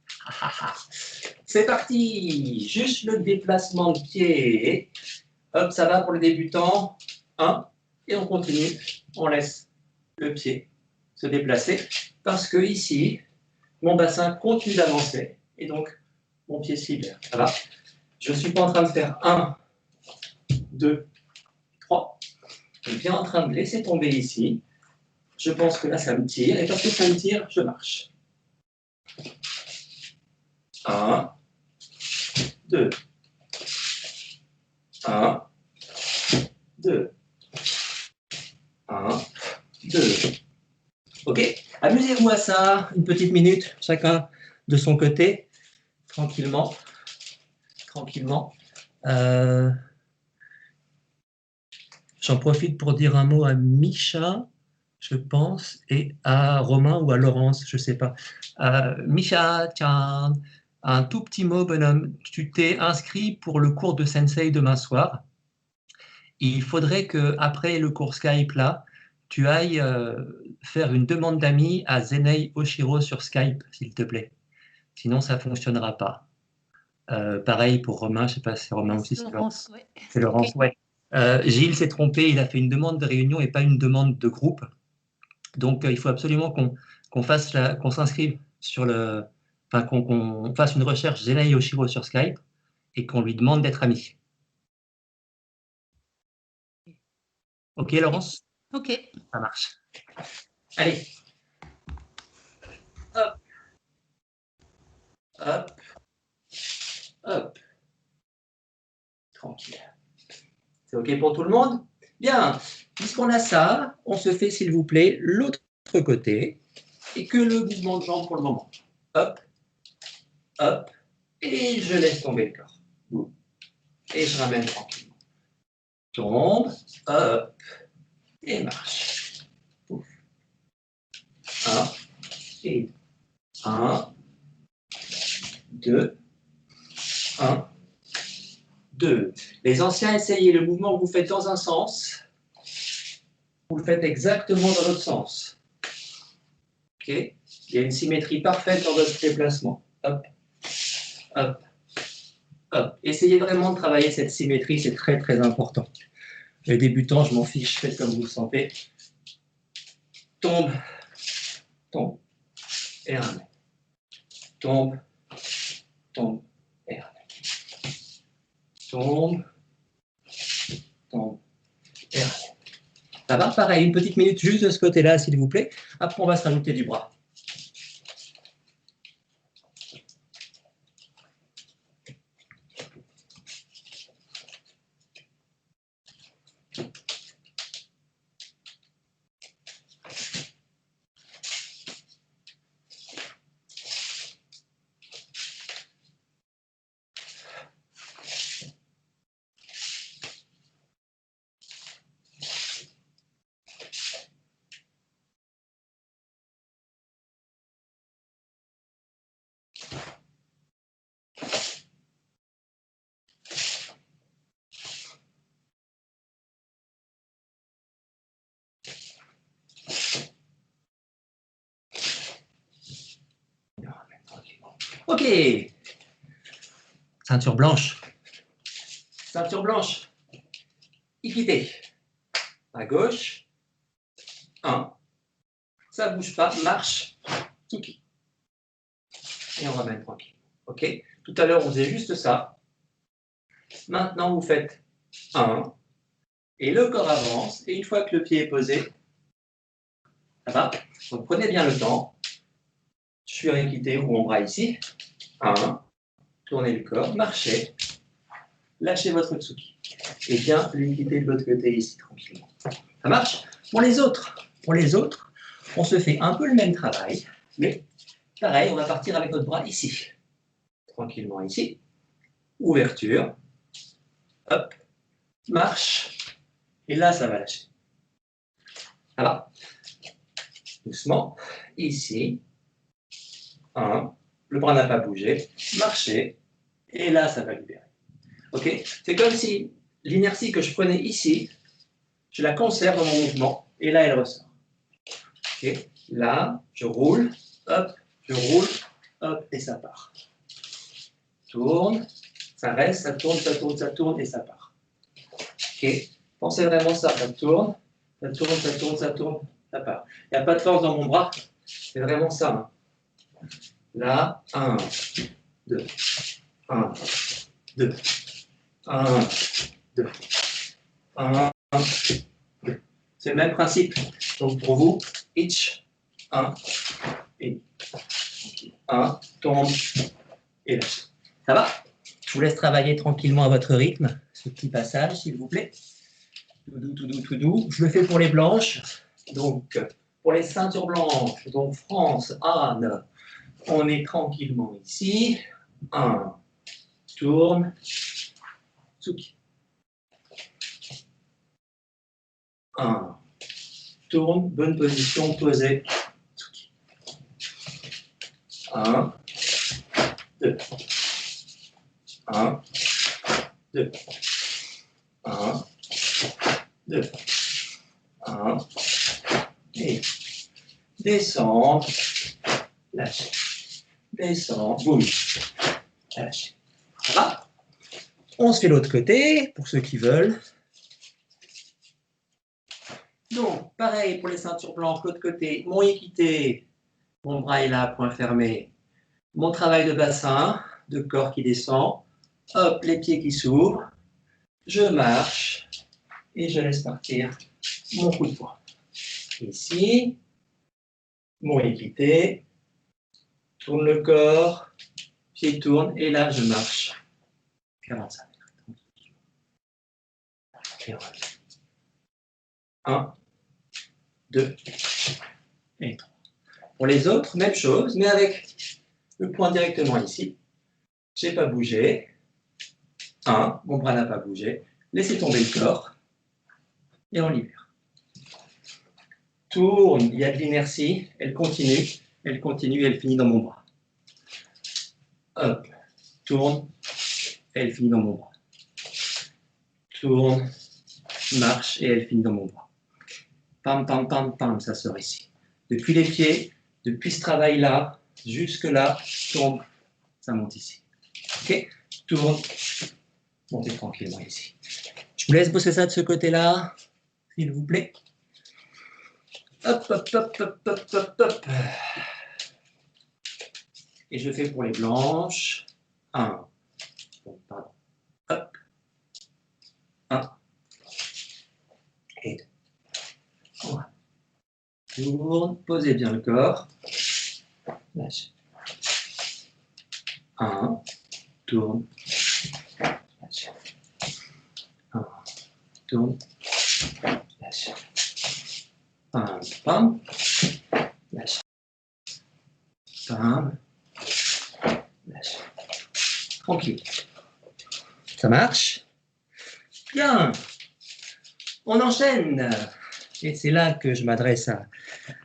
C'est parti. Juste le déplacement de pied. Hop, ça va pour le débutant. 1. Et on continue. On laisse le pied se déplacer. Parce que ici, mon bassin continue d'avancer. Et donc, mon pied se libère. Ça va? Je ne suis pas en train de faire 1, 2, 3. Je suis bien en train de laisser tomber ici. Je pense que là, ça me tire. Et parce que ça me tire, je marche. 1, 2. 1, 2. 1, 2. Ok? Amusez-vous à ça, une petite minute, chacun de son côté, tranquillement. Tranquillement. J'en profite pour dire un mot à Micha, je pense, et à Romain ou à Laurence, je ne sais pas. Micha, tiens, un tout petit mot, bonhomme. Tu t'es inscrit pour le cours de Sensei demain soir. Il faudrait qu'après le cours Skype, là, tu ailles faire une demande d'amis à Zenei Oshiro sur Skype, s'il te plaît. Sinon, ça ne fonctionnera pas. Pareil pour Romain, je ne sais pas si c'est Romain aussi. C'est Laurence, ouais. C'est Laurence, okay. Ouais. Gilles s'est trompé, il a fait une demande de réunion et pas une demande de groupe. Donc, il faut absolument qu'on s'inscrive sur le... Enfin, qu'on fasse une recherche Zenei Oshiro sur Skype et qu'on lui demande d'être ami. Ok, Laurence? Ok. Ça marche. Allez. Hop. Hop. Hop. Tranquille. C'est ok pour tout le monde? Bien. Puisqu'on a ça, on se fait, s'il vous plaît, l'autre côté et que le mouvement de jambe pour le moment. Hop. Hop. Et je laisse tomber le corps. Et je ramène tranquillement. Tombe. Hop. Et marche. Ouf. 1 et 1, 2, 1, 2. Les anciens, essayez le mouvement que vous faites dans un sens. Vous le faites exactement dans l'autre sens. Ok? Il y a une symétrie parfaite dans votre déplacement. Hop. Hop. Hop. Essayez vraiment de travailler cette symétrie, c'est très très important. Les débutants, je m'en fiche, faites comme vous le sentez. Tombe, tombe, et ramène. Tombe, tombe, et ramène. Tombe, tombe, et ramène. Ça va? Pareil, une petite minute juste de ce côté-là, s'il vous plaît. Après, on va se rajouter du bras. Ok. Ceinture blanche. Ceinture blanche. Équité. À gauche. 1. Ça ne bouge pas. Marche. Tiki. Et on ramène tranquille. Ok. Tout à l'heure, on faisait juste ça. Maintenant, vous faites 1. Et le corps avance. Et une fois que le pied est posé, ça va. Donc, prenez bien le temps. Je suis équité ou mon bras ici. 1. Tournez le corps. Marchez. Lâchez votre tsuki. Et bien l'équité de l'autre côté ici, tranquillement. Ça marche? Pour les autres, on se fait un peu le même travail, mais pareil, on va partir avec notre bras ici. Tranquillement ici. Ouverture. Hop. Marche. Et là, ça va lâcher. Ça va? Doucement. Ici. 1. Le bras n'a pas bougé. Marchez. Et là, ça va libérer. Ok? C'est comme si l'inertie que je prenais ici, je la conserve dans mon mouvement, et là, elle ressort. Okay. Là, je roule, hop, et ça part. Tourne, ça reste, ça tourne, et ça part. Ok. Pensez vraiment ça tourne, ça part. Il n'y a pas de force dans mon bras, c'est vraiment ça. Hein. Là, 1, 2, 1, 2, 1, 2, 1, 2. C'est le même principe. Donc pour vous, each, 1, et 1, tombe, et lâche. Ça va? Je vous laisse travailler tranquillement à votre rythme, ce petit passage, s'il vous plaît. Tout doux. Je le fais pour les blanches. Donc, pour les ceintures blanches, donc France, Anne, on est tranquillement ici. 1, tourne, tsuki. 1, tourne, bonne position, posée, tsuki. 1, 2. 1, 2. 1, 2. 1. Et descendre, lâcher. Descendre, boum, lâcher. Ça va? On se fait l'autre côté, pour ceux qui veulent. Donc, pareil pour les ceintures blanches, l'autre côté, mon équité, mon bras est là, point fermé. Mon travail de bassin, de corps qui descend. Hop, les pieds qui s'ouvrent. Je marche et je laisse partir mon coup de poing. Ici, mon équité, tourne le corps, pied tourne, et là je marche 45 mètres. Et voilà. 1, 2 et 3. Pour les autres, même chose, mais avec le point directement ici. Je n'ai pas bougé. 1, mon bras n'a pas bougé. Laissez tomber le corps et on libère. Tourne, il y a de l'inertie, elle continue, elle finit dans mon bras. Hop, tourne, elle finit dans mon bras. Tourne, marche et elle finit dans mon bras. Pam, pam, pam, pam, ça sort ici. Depuis les pieds, depuis ce travail-là, jusque là, tourne, ça monte ici. Ok? Tourne, montez tranquillement ici. Je vous laisse bosser ça de ce côté-là, s'il vous plaît. Hop, hop, hop, hop, hop, hop, hop. Et je fais pour les blanches. 1. Pardon. Hop. 1. Et 2. Voilà. Tourne, posez bien le corps. Lâchez. 1. Tourne. Lâchez. 1. Tourne. Lâchez. Pam, pam. Lâchez. Pam. Lâchez. Tranquille. Ça marche? Bien. On enchaîne. Et c'est là que je m'adresse à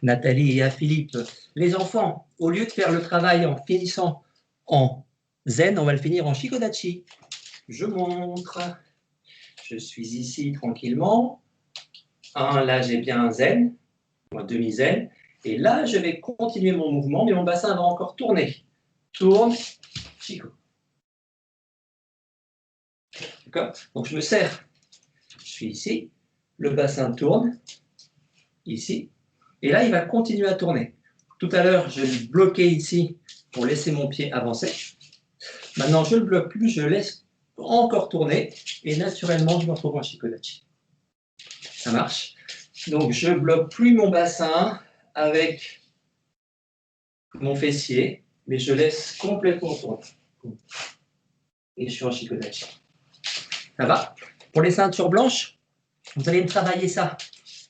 Nathalie et à Philippe. Les enfants, au lieu de faire le travail en finissant en zen, on va le finir en shikodachi. Je montre. Je suis ici tranquillement. Là, j'ai bien un zen, un demi-zen. Et là, je vais continuer mon mouvement, mais mon bassin va encore tourner. tourne, Chico. D'accord? Donc je me serre. Je suis ici. Le bassin tourne. Ici. Et là, il va continuer à tourner. Tout à l'heure, je l'ai bloqué ici pour laisser mon pied avancer. Maintenant, je ne le bloque plus, je laisse encore tourner. Et naturellement, je me retrouve en Shikodachi. Ça marche. Donc, je ne bloque plus mon bassin avec mon fessier, mais je laisse complètement tourner. Et je suis en Shikodachi. Ça va? Pour les ceintures blanches, vous allez me travailler ça.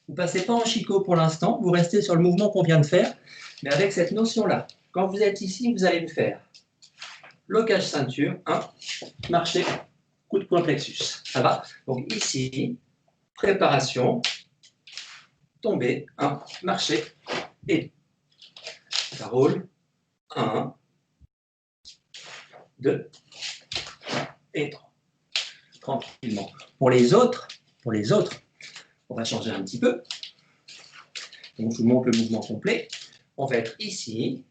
Vous ne passez pas en Shiko pour l'instant, vous restez sur le mouvement qu'on vient de faire, mais avec cette notion-là. Quand vous êtes ici, vous allez me faire blocage ceinture, 1, marcher, coup de poing plexus. Ça va? Donc ici, préparation, tomber, 1, marcher, et ça roule, 1, 2, et 3. Tranquillement. Pour les autres, on va changer un petit peu. Donc je vous montre le mouvement complet. On va être ici.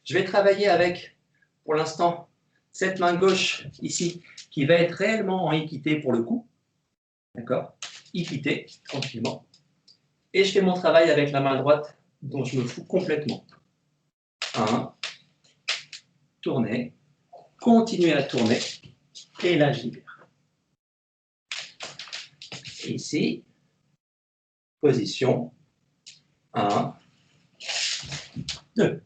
Je vais travailler avec, pour l'instant, cette main gauche ici, qui va être réellement en équité pour le coup. D'accord? Équité, tranquillement. Et je fais mon travail avec la main droite, dont je me fous complètement. 1, tourner, continuer à tourner, et là je libère. Ici, position, 1, 2.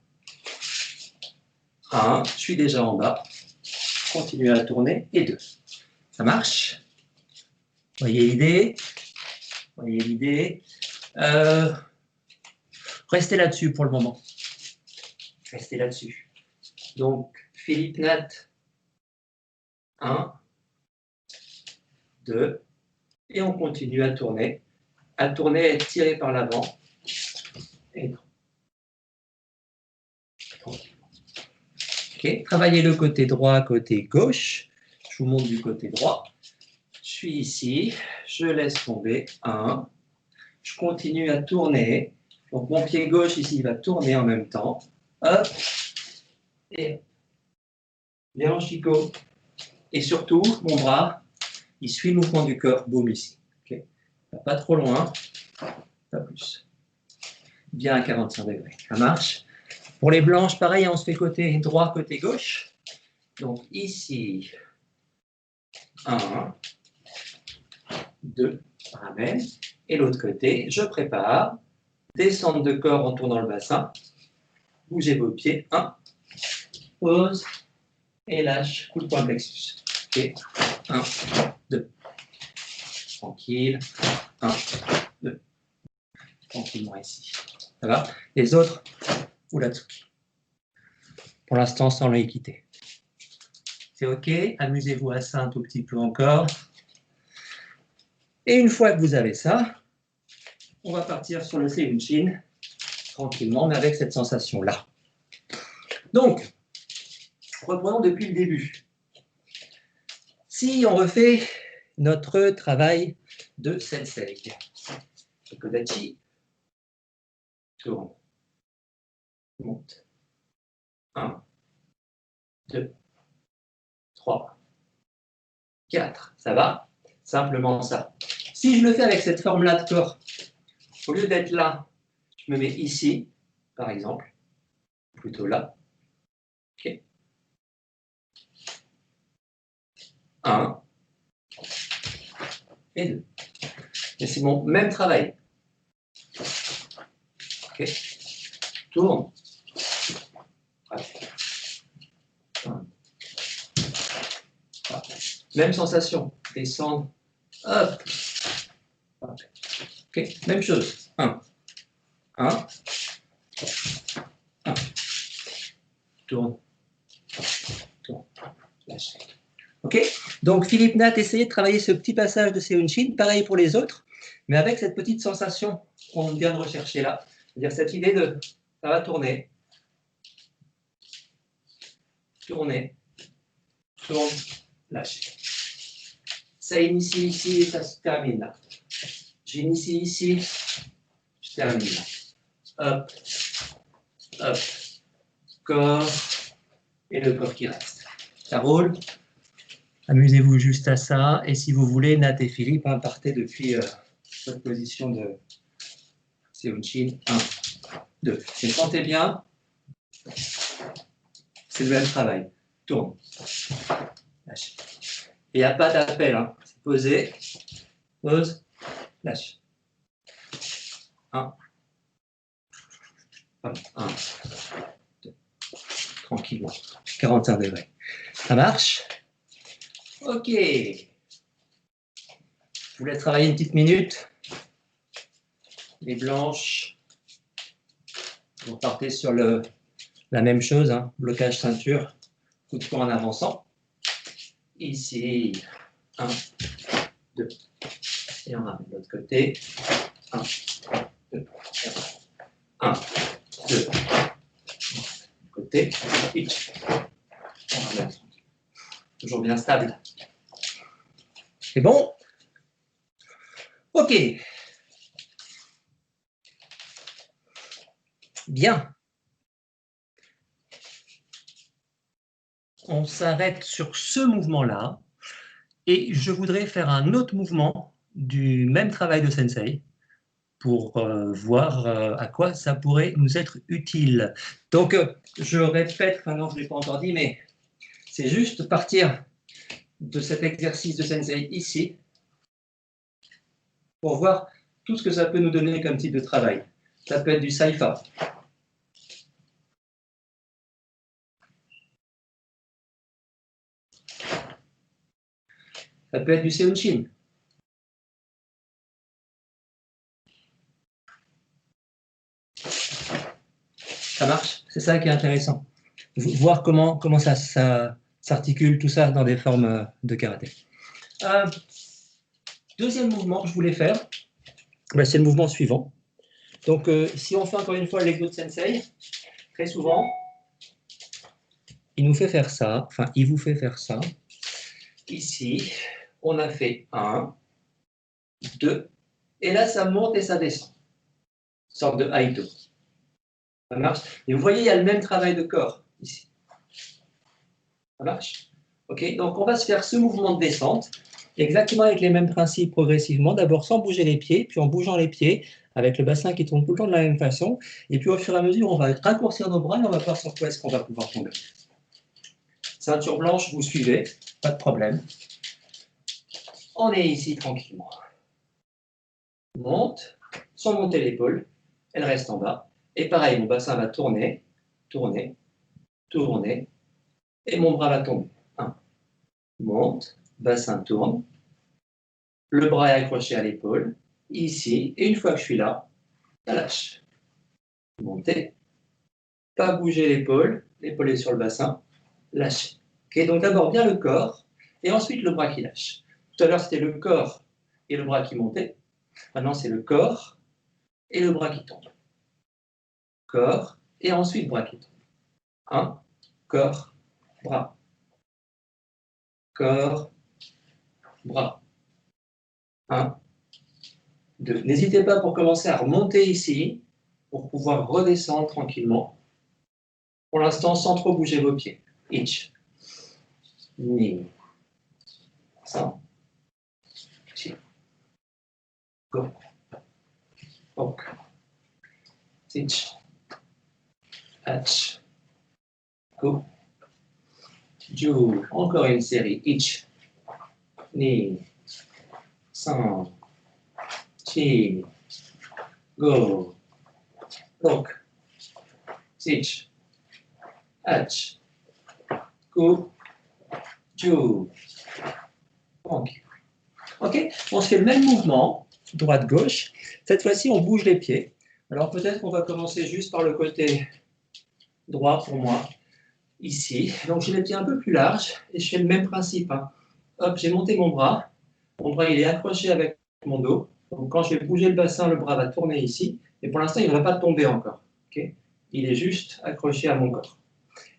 1, je suis déjà en bas, continue à tourner, et 2. Ça marche? Voyez l'idée? Voyez l'idée? Restez là-dessus pour le moment. Restez là-dessus. Donc, Philippe Nat, 1, 2, et on continue à tourner, être tiré par l'avant, et 3. Ok, travaillez le côté droit, côté gauche. Je vous montre du côté droit. Je suis ici, je laisse tomber, 1, je continue à tourner. Donc mon pied gauche ici il va tourner en même temps. Hop, et bien en Chico. Et surtout, mon bras, il suit le mouvement du corps, boum ici. Okay. Pas trop loin, pas plus. Bien à 45 degrés, ça marche. Pour les blanches, pareil, on se fait côté droit, côté gauche. Donc ici, 1, 2, ramène. Et l'autre côté, je prépare. Descente de corps en tournant le bassin. Bougez vos pieds. 1, pause, et lâche, coup de poing plexus. Ok, 1, 2. Tranquille. 1, 2. Tranquillement ici. Ça va? Les autres, Uratsuki. Pour l'instant, sans l'équité. C'est OK. Amusez-vous à ça un tout petit peu encore. Et une fois que vous avez ça, on va partir sur le Seiyunchin, tranquillement, mais avec cette sensation-là. Donc, reprenons depuis le début. Si on refait notre travail de sensei, Kodachi, tourne, monte, 1, 2, 3, 4, ça va? Simplement ça. Si je le fais avec cette forme-là de corps, au lieu d'être là, je me mets ici, par exemple, plutôt là. OK. 1 et 2. Et c'est mon même travail. OK. Tourne. Même sensation. Descendre. Hop. OK. Même chose. 1. 1. 1. Tourne. Tourne. Lâche. OK. Donc, Philippe Nat, essayez de travailler ce petit passage de Seiyunchin. Pareil pour les autres, mais avec cette petite sensation qu'on vient de rechercher là. C'est-à-dire cette idée de ça va tourner. Tourner. Tourne. Lâcher. Ça initie ici et ça se termine là. J'initie ici, je termine là. Hop, hop, corps, et le corps qui reste. Ça roule. Amusez-vous juste à ça. Et si vous voulez, Nat et Philippe, partez depuis votre position de Seonchin. 1, 2. Et sentez bien. C'est le même travail. Tourne. Lâche. Il n'y a pas d'appel. C'est posé. Pose. Lâche. 1. 1, 2. Tranquillement. 45 degrés. Ça marche? Ok. Je voulais travailler une petite minute. Les blanches. Vous partez sur la même chose, blocage ceinture, coup de poing en avançant. Ici, 1, 2. Et on ramène de l'autre côté. 1, 2, 1, 2. Côté, pitch. On ramène. Toujours bien stable. C'est bon? Ok. Bien. On s'arrête sur ce mouvement-là. Et je voudrais faire un autre mouvement du même travail de Sensei pour voir à quoi ça pourrait nous être utile. Donc, je répète, non, je ne l'ai pas encore dit, mais c'est juste partir de cet exercice de Sensei ici pour voir tout ce que ça peut nous donner comme type de travail. Ça peut être du Saifa. Ça peut être du Seonchin. Ça marche? C'est ça qui est intéressant. Voir comment ça s'articule tout ça dans des formes de karaté. Deuxième mouvement que je voulais faire, c'est le mouvement suivant. Donc, si on fait encore une fois l'exo de Sensei, très souvent, il nous fait faire ça, il vous fait faire ça. Ici, on a fait 1, 2, et là, ça monte et ça descend. Une sorte de Aito. Ça marche? Et vous voyez, il y a le même travail de corps ici. Ça marche? Ok, donc on va se faire ce mouvement de descente, exactement avec les mêmes principes progressivement, d'abord sans bouger les pieds, puis en bougeant les pieds, avec le bassin qui tourne tout le temps de la même façon, et puis au fur et à mesure, on va raccourcir nos bras et on va voir sur quoi est-ce qu'on va pouvoir tomber. Ceinture blanche, vous suivez, pas de problème. On est ici tranquillement. Monte, sans monter l'épaule, elle reste en bas. Et pareil, mon bassin va tourner, tourner, tourner, et mon bras va tomber. 1. Monte, bassin tourne, le bras est accroché à l'épaule, ici, et une fois que je suis là, ça lâche. Monter, pas bouger l'épaule est sur le bassin, lâcher. Okay, donc d'abord bien le corps, et ensuite le bras qui lâche. Tout à l'heure, c'était le corps et le bras qui montaient. Maintenant, c'est le corps et le bras qui tombe. Corps, et ensuite bras qui tombe. 1, corps, bras. Corps, bras. 1, 2. N'hésitez pas pour commencer à remonter ici, pour pouvoir redescendre tranquillement. Pour l'instant, sans trop bouger vos pieds. Ich. Ni. San. Chi. Go. Ok. Ich. Ach. Go. Ju. Encore une série. Ich. Ni. San. Chi. Go. Ok. Ich. Ach. Go. Ju. Ok. Ok, on se fait le même mouvement, droite-gauche. Cette fois-ci, on bouge les pieds. Alors peut-être qu'on va commencer juste par le côté droit pour moi, ici. Donc j'ai les pieds un peu plus larges et je fais le même principe. Hop, j'ai monté mon bras. Mon bras, il est accroché avec mon dos. Donc quand je vais bouger le bassin, le bras va tourner ici. Et pour l'instant, il ne va pas tomber encore. Okay, il est juste accroché à mon corps.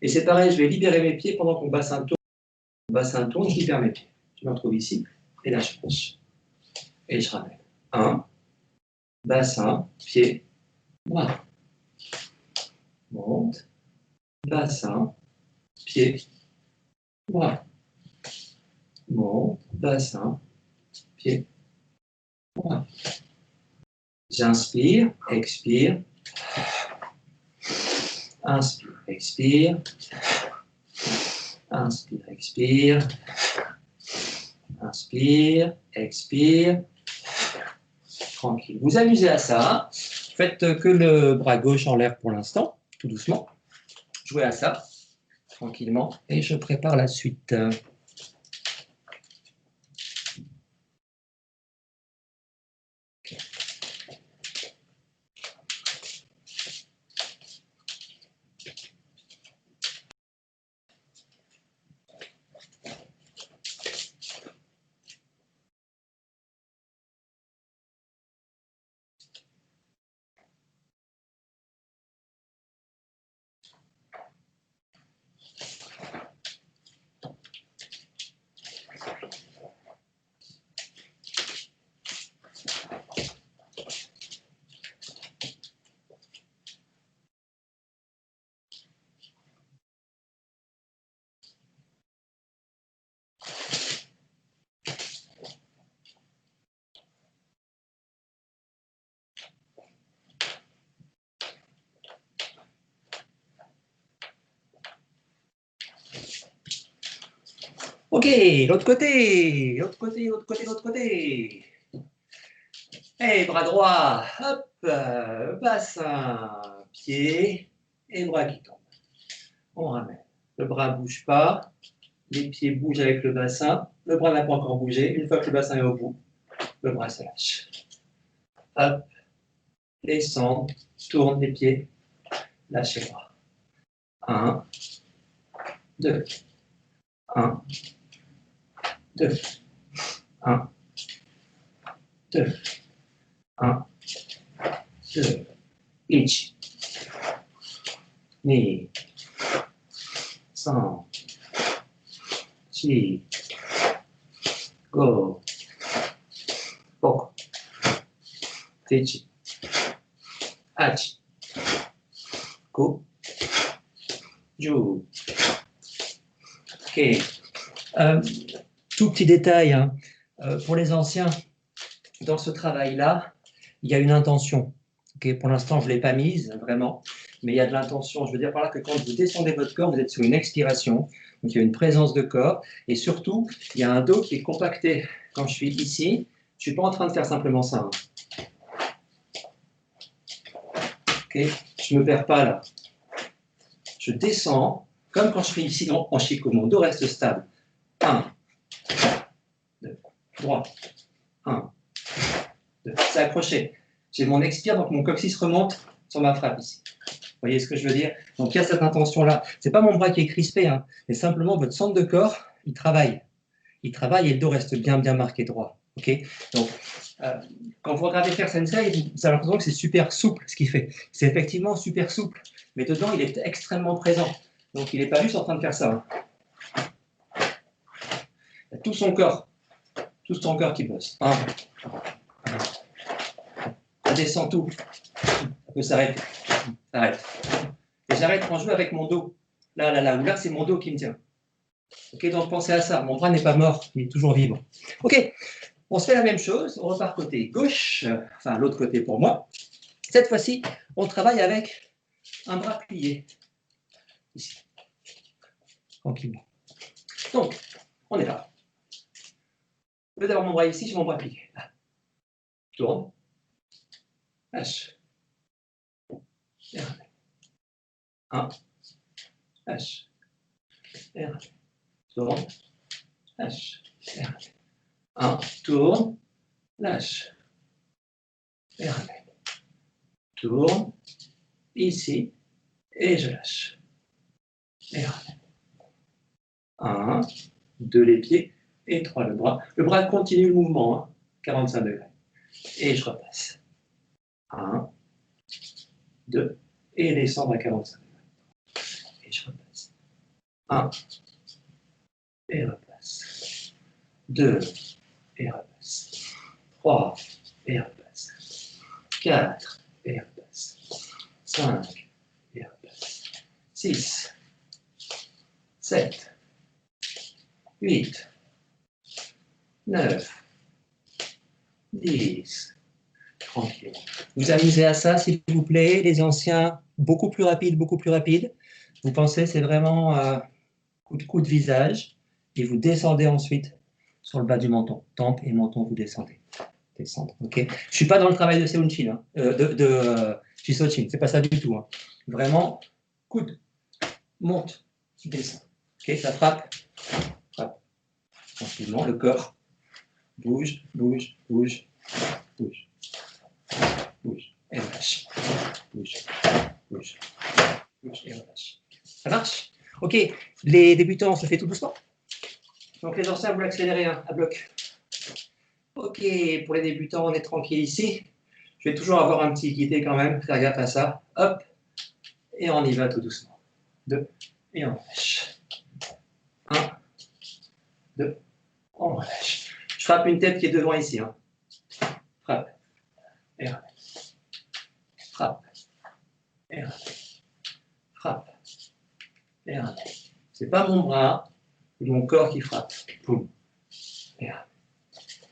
Et c'est pareil, je vais libérer mes pieds pendant que mon bassin tourne. Mon bassin tourne, je libère mes pieds. Je me retrouve ici. Et là, je penche. Et je ramène. 1, bassin, pied, bras. Monte, bassin, pied, bras. Monte, bassin, pied, bras. J'inspire, expire. Inspire, expire. Inspire, expire. Inspire, expire. Tranquille. Vous amusez à ça. Faites que le bras gauche en l'air pour l'instant, tout doucement. Jouez à ça, tranquillement. Et je prépare la suite. Ok, l'autre côté, l'autre côté, l'autre côté, l'autre côté. Et bras droit, hop, bassin, pied, et bras qui tombent. On ramène. Le bras ne bouge pas, les pieds bougent avec le bassin, le bras n'a pas encore bougé. Une fois que le bassin est au bout, le bras se lâche. Hop, descend, tourne les pieds, lâchez le bras. 1, 2, 1, 2, 1, 2, 1, 2, each, knee, 3, 4, go, 6, 7, 8, 9, 10. Ok. Tout petit détail, hein. Pour les anciens, dans ce travail-là, il y a une intention. Okay, pour l'instant, je ne l'ai pas mise, vraiment, mais il y a de l'intention. Je veux dire par là que quand vous descendez votre corps, vous êtes sur une expiration, donc il y a une présence de corps, et surtout, il y a un dos qui est compacté. Quand je suis ici, je ne suis pas en train de faire simplement ça. Hein. Okay, je ne me perds pas là. Je descends, comme quand je suis ici en Chico, mon dos reste stable. 1, 2, 3, 1, 2. C'est accroché. J'ai mon expire, donc mon coccyx remonte sur ma frappe ici. Vous voyez ce que je veux dire? Donc il y a cette intention-là. Ce n'est pas mon bras qui est crispé, hein, mais simplement votre centre de corps, il travaille. Il travaille et le dos reste bien marqué droit. Okay, donc, quand vous regardez faire Sensei, vous avez l'impression que c'est super souple ce qu'il fait. C'est effectivement super souple, mais dedans, il est extrêmement présent. Donc il n'est pas juste en train de faire ça. Hein. Il y a tout son corps qui bosse. Hein. Ça descend tout. Ça peut s'arrêter. Ça arrête. Et j'arrête quand je joue avec mon dos. Là, c'est mon dos qui me tient. Ok, donc pensez à ça. Mon bras n'est pas mort, il est toujours vivant. Ok, on se fait la même chose. On repart côté gauche, enfin l'autre côté pour moi. Cette fois-ci, on travaille avec un bras plié. Ici. Tranquillement. Donc, on est là. Au lieu d'avoir mon bras ici, j'ai mon bras plié. Là. Je tourne. Lâche. Et ramène. 1. Lâche. Et ramène. Tourne. Lâche. Et ramène. 1. Tourne. Lâche. Et ramène. Tourne. Ici. Et je lâche. Et ramène. 1, 2 les pieds. Et 3 le bras. Le bras continue le mouvement. Hein, 45 degrés. Et je repasse. 1, 2. Et descendre à 45 degrés. Et je repasse. 1. Et repasse. 2. Et repasse. 3. Et repasse. 4. Et repasse. 5. Et repasse. 6. 7, 8, 9, 10. Tranquille. Vous amusez à ça, s'il vous plaît. Les anciens, beaucoup plus rapide, beaucoup plus rapide. Vous pensez, c'est vraiment coup de visage. Et vous descendez ensuite sur le bas du menton. Tempe et menton, vous descendez. Descendre, ok. Je ne suis pas dans le travail de Seonchin, hein, de Chisochin. C'est pas ça du tout. Hein. Vraiment, coude, monte, descend. Ok, ça frappe. Frappe. Tranquillement, le corps bouge, bouge, bouge, bouge. Bouge et relâche. Bouge, bouge, bouge et relâche. Ça marche? Ok, les débutants, on se fait tout doucement. Donc les anciens, vous l'accélérez à bloc. Ok, pour les débutants, on est tranquille ici. Je vais toujours avoir un petit équité quand même, faire gaffe à ça. Hop, et on y va tout doucement. 2, et on relâche. 1, 2, on relâche. Je frappe une tête qui est devant ici. Hein. Frappe, et relâche. Frappe, et relâche. Frappe, et relâche. C'est pas mon bras, c'est mon corps qui frappe. Poum, et relâche.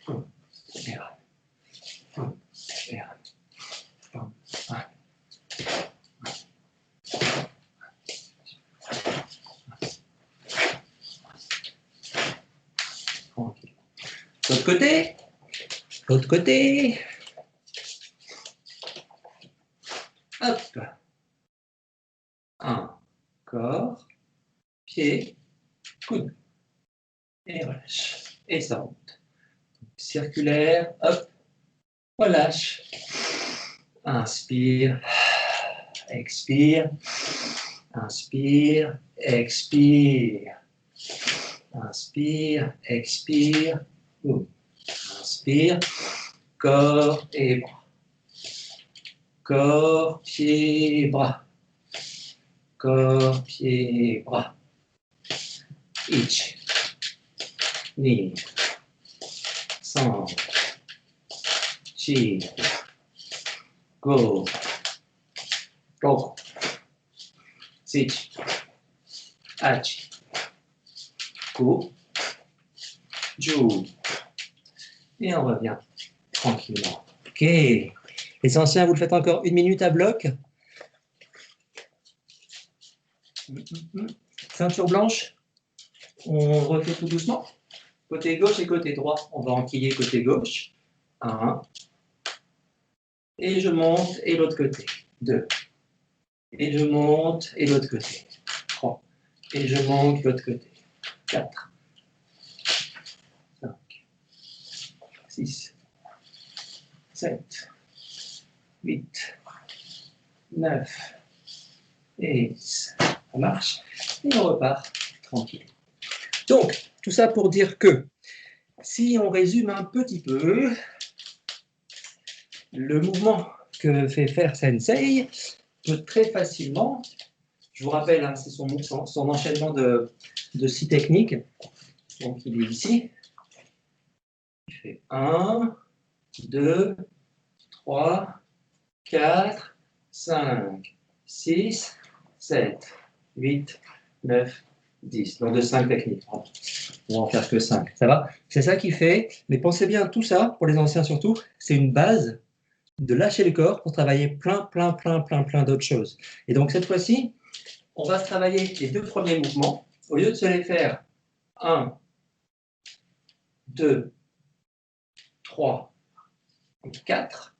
Poum, et relâche. Poum, et relâche. Poum, tranquille. L'autre côté. L'autre côté. Hop. Un. Corps. Pied. Coude. Et relâche. Et ça remonte. Circulaire. Hop. Relâche. Inspire. Expire. Inspire. Expire. Inspire. Expire. Inspire. Corps et bras. Corps, pied, bras. Corps, pied, bras. Ich. Ni. San. Chi. Go. Roku. Sich. Achi. Go. Ju. Et on revient tranquillement. Ok. Les anciens, vous le faites encore 1 minute à bloc. Ceinture blanche. On refait tout doucement. Côté gauche et côté droit. On va enquiller côté gauche. 1. Et je monte. Et l'autre côté. 2. Et je monte. Et l'autre côté. 3. Et je monte l'autre côté. 4. 5. 6. 7. 8. 9. Et 10. Ça marche. Et on repart tranquille. Donc, tout ça pour dire que, si on résume un petit peu, le mouvement que fait faire Sensei peut très facilement, je vous rappelle, hein, c'est son enchaînement de 6 techniques. Donc, il est ici. Il fait 1, 2, 3, 4, 5, 6, 7, 8, 9, 10. Donc de 5 techniques. On va en faire que 5. Ça va? C'est ça qui fait. Mais pensez bien, tout ça, pour les anciens surtout, c'est une base de lâcher le corps pour travailler plein d'autres choses. Et donc cette fois-ci, on va travailler les 2 premiers mouvements. Au lieu de se les faire 1, 2, 3, 4,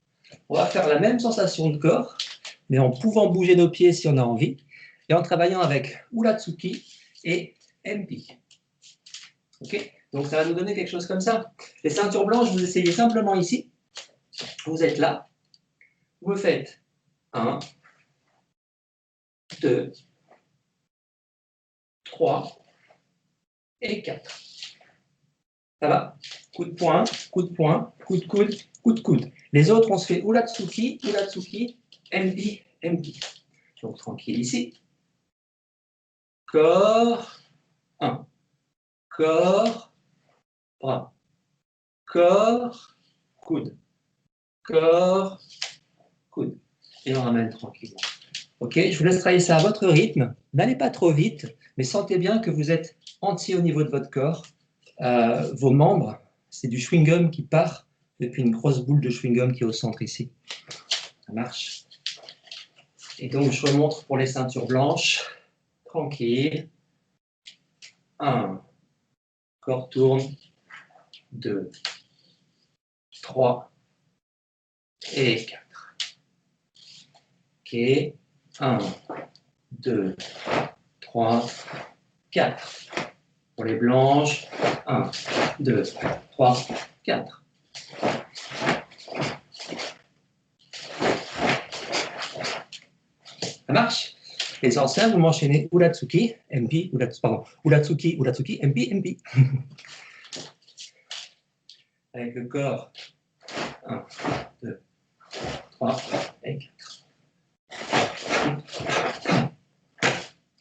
on va faire la même sensation de corps, mais en pouvant bouger nos pieds si on a envie, et en travaillant avec Uratsuki et MP. Ok? Donc ça va nous donner quelque chose comme ça. Les ceintures blanches, vous essayez simplement ici. Vous êtes là. Vous faites 1, 2, 3 et 4. Ça va? Coup de poing, coup de poing, coup de coude, coup de coude. Les autres, on se fait Uratsuki, Uratsuki, MP, MP. Donc tranquille ici. Corps, 1. Corps, bras. Corps, coude. Corps, coude. Et on ramène tranquillement. Ok, je vous laisse travailler ça à votre rythme. N'allez pas trop vite, mais sentez bien que vous êtes entier au niveau de votre corps. Vos membres, c'est du chewing-gum qui part depuis une grosse boule de chewing-gum qui est au centre ici. Ça marche. Et donc, je remonte pour les ceintures blanches. Tranquille. 1. Corps tourne. 2. 3. Et 4. Ok. 1, 2, 3, 4. Pour les blanches. 1, 2, 3, 4. Ça marche? Les anciens, vous m'enchaînez Uratsuki, MP, Uratsuki, MP, MP. Avec le corps. 1, 2, 3, et 4.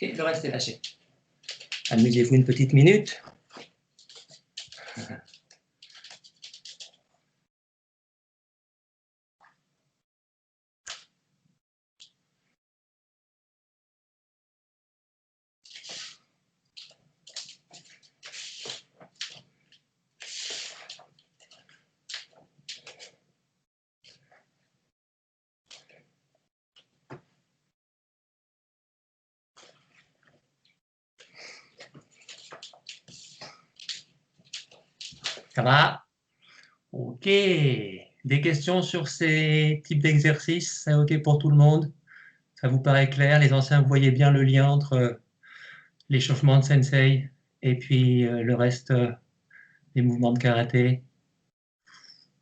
Ok, le reste est lâché. Amusez-vous une petite minute. Ça va? Ok. Des questions sur ces types d'exercices? C'est ok pour tout le monde? Ça vous paraît clair? Les anciens, vous voyez bien le lien entre l'échauffement de sensei et puis le reste des mouvements de karaté?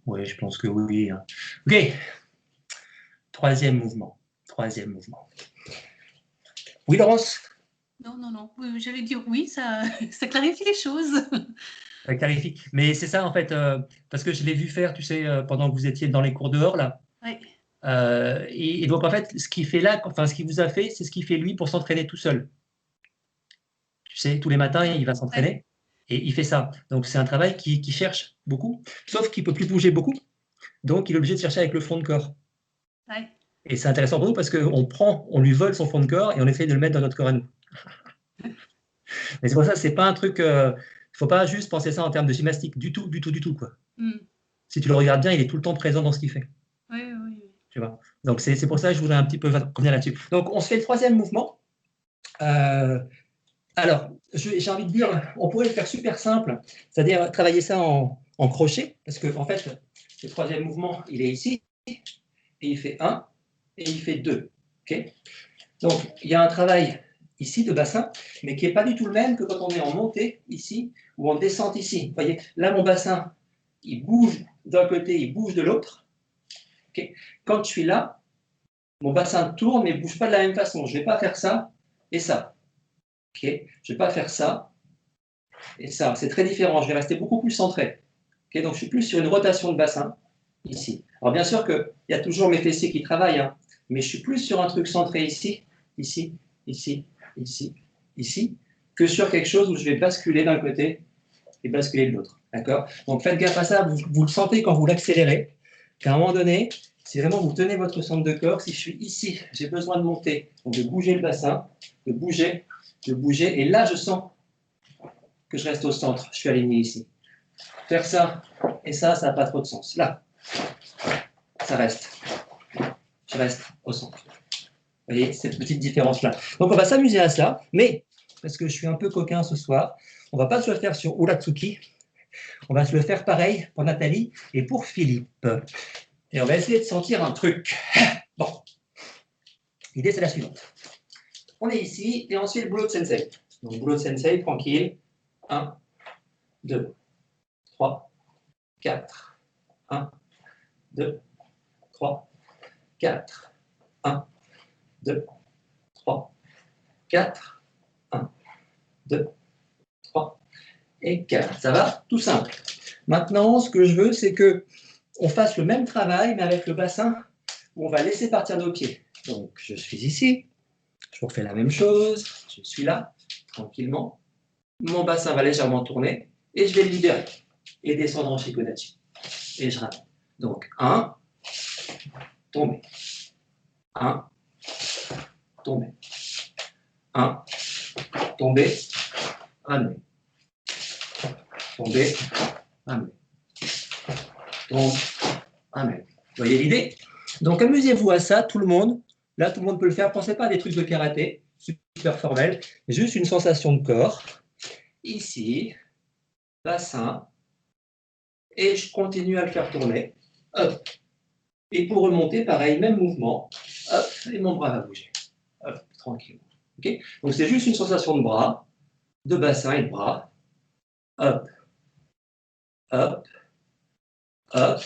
Oui, je pense que oui. Hein. Ok. Troisième mouvement. Oui, Laurence? Non, non, non. J'allais dire oui, ça, ça clarifie les choses. Ça clarifie. Mais c'est ça, en fait, parce que je l'ai vu faire, tu sais, pendant que vous étiez dans les cours dehors, là. Ouais. Et donc, en fait, ce qu'il fait là, enfin, ce qu'il vous a fait, c'est ce qu'il fait lui pour s'entraîner tout seul. Tu sais, tous les matins, il va s'entraîner et il fait ça. Donc, c'est un travail qui cherche beaucoup, sauf qu'il ne peut plus bouger beaucoup. Donc, il est obligé de chercher avec le fond de corps. Ouais. Et c'est intéressant pour nous parce on lui vole son fond de corps et on essaye de le mettre dans notre corps à nous. Mais c'est pour ça, c'est pas un truc. Faut pas juste penser ça en termes de gymnastique, du tout, quoi. Mm. Si tu le regardes bien, il est tout le temps présent dans ce qu'il fait. Oui, oui, oui. Tu vois. Donc c'est pour ça que je voulais un petit peu revenir là-dessus. Donc on se fait le troisième mouvement. Alors, j'ai envie de dire, on pourrait le faire super simple, c'est-à-dire travailler ça en crochet, parce que en fait, le troisième mouvement, il est ici, et il fait 1, et il fait 2. Okay, donc, il y a un travail ici de bassin, mais qui n'est pas du tout le même que quand on est en montée ici, ou en descente ici. Vous voyez, là, mon bassin, il bouge d'un côté, il bouge de l'autre. Okay, quand je suis là, mon bassin tourne, mais ne bouge pas de la même façon. Je ne vais pas faire ça et ça. Okay, je ne vais pas faire ça et ça. C'est très différent. Je vais rester beaucoup plus centré. Okay, donc, je suis plus sur une rotation de bassin ici. Alors, bien sûr qu'il y a toujours mes fessiers qui travaillent, hein, mais je suis plus sur un truc centré ici, ici, ici, ici, ici, que sur quelque chose où je vais basculer d'un côté et basculer de l'autre. D'accord? Donc, faites gaffe à ça. Vous le sentez quand vous l'accélérez, qu'à un moment donné, si vraiment vous tenez votre centre de corps, si je suis ici, j'ai besoin de monter, donc de bouger le bassin, de bouger, et là, je sens que je reste au centre. Je suis aligné ici. Faire ça et ça n'a pas trop de sens. Là, ça reste. Je reste au centre. Vous voyez, cette petite différence-là. Donc, on va s'amuser à ça, mais, parce que je suis un peu coquin ce soir, on ne va pas se le faire sur Uratsuki, on va se le faire pareil pour Nathalie et pour Philippe. Et on va essayer de sentir un truc. Bon, l'idée, c'est la suivante. On est ici, et ensuite, boulot de sensei. Donc, boulot de sensei, tranquille. 1, 2, 3, 4. 1, 2, 3, 4. 1, 2, 3, 4. 1, 2, 3 et 4. Ça va? Tout simple. Maintenant, ce que je veux, c'est qu'on fasse le même travail, mais avec le bassin où on va laisser partir nos pieds. Donc, je suis ici. Je refais la même chose. Je suis là, tranquillement. Mon bassin va légèrement tourner et je vais le libérer et descendre en Shikodachi. Et je ramène. Donc, 1, tomber. 1, tomber. 1, tomber, ramener. Tomber, ramener. Tombe, ramener. Vous voyez l'idée? Donc amusez-vous à ça, tout le monde. Là, tout le monde peut le faire. Pensez pas à des trucs de karaté, super formel. Juste une sensation de corps. Ici, bassin. Et je continue à le faire tourner. Hop. Et pour remonter, pareil, même mouvement. Hop, et mon bras va bouger. Hop, tranquille. Okay, donc c'est juste une sensation de bras, de bassin et de bras. Hop, hop, hop.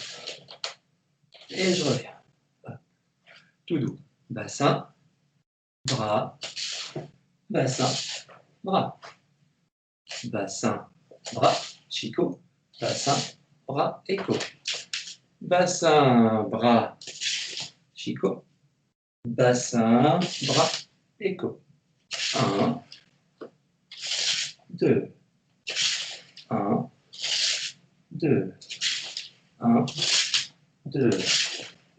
Et je reviens. Hop. Tout doux. Bassin, bras, bassin, bras. Bassin, bras, Chico. Bassin, bras, écho. Bassin, bras, Chico. Bassin, bras, écho. 1, 2, 1, 2, 1, 2,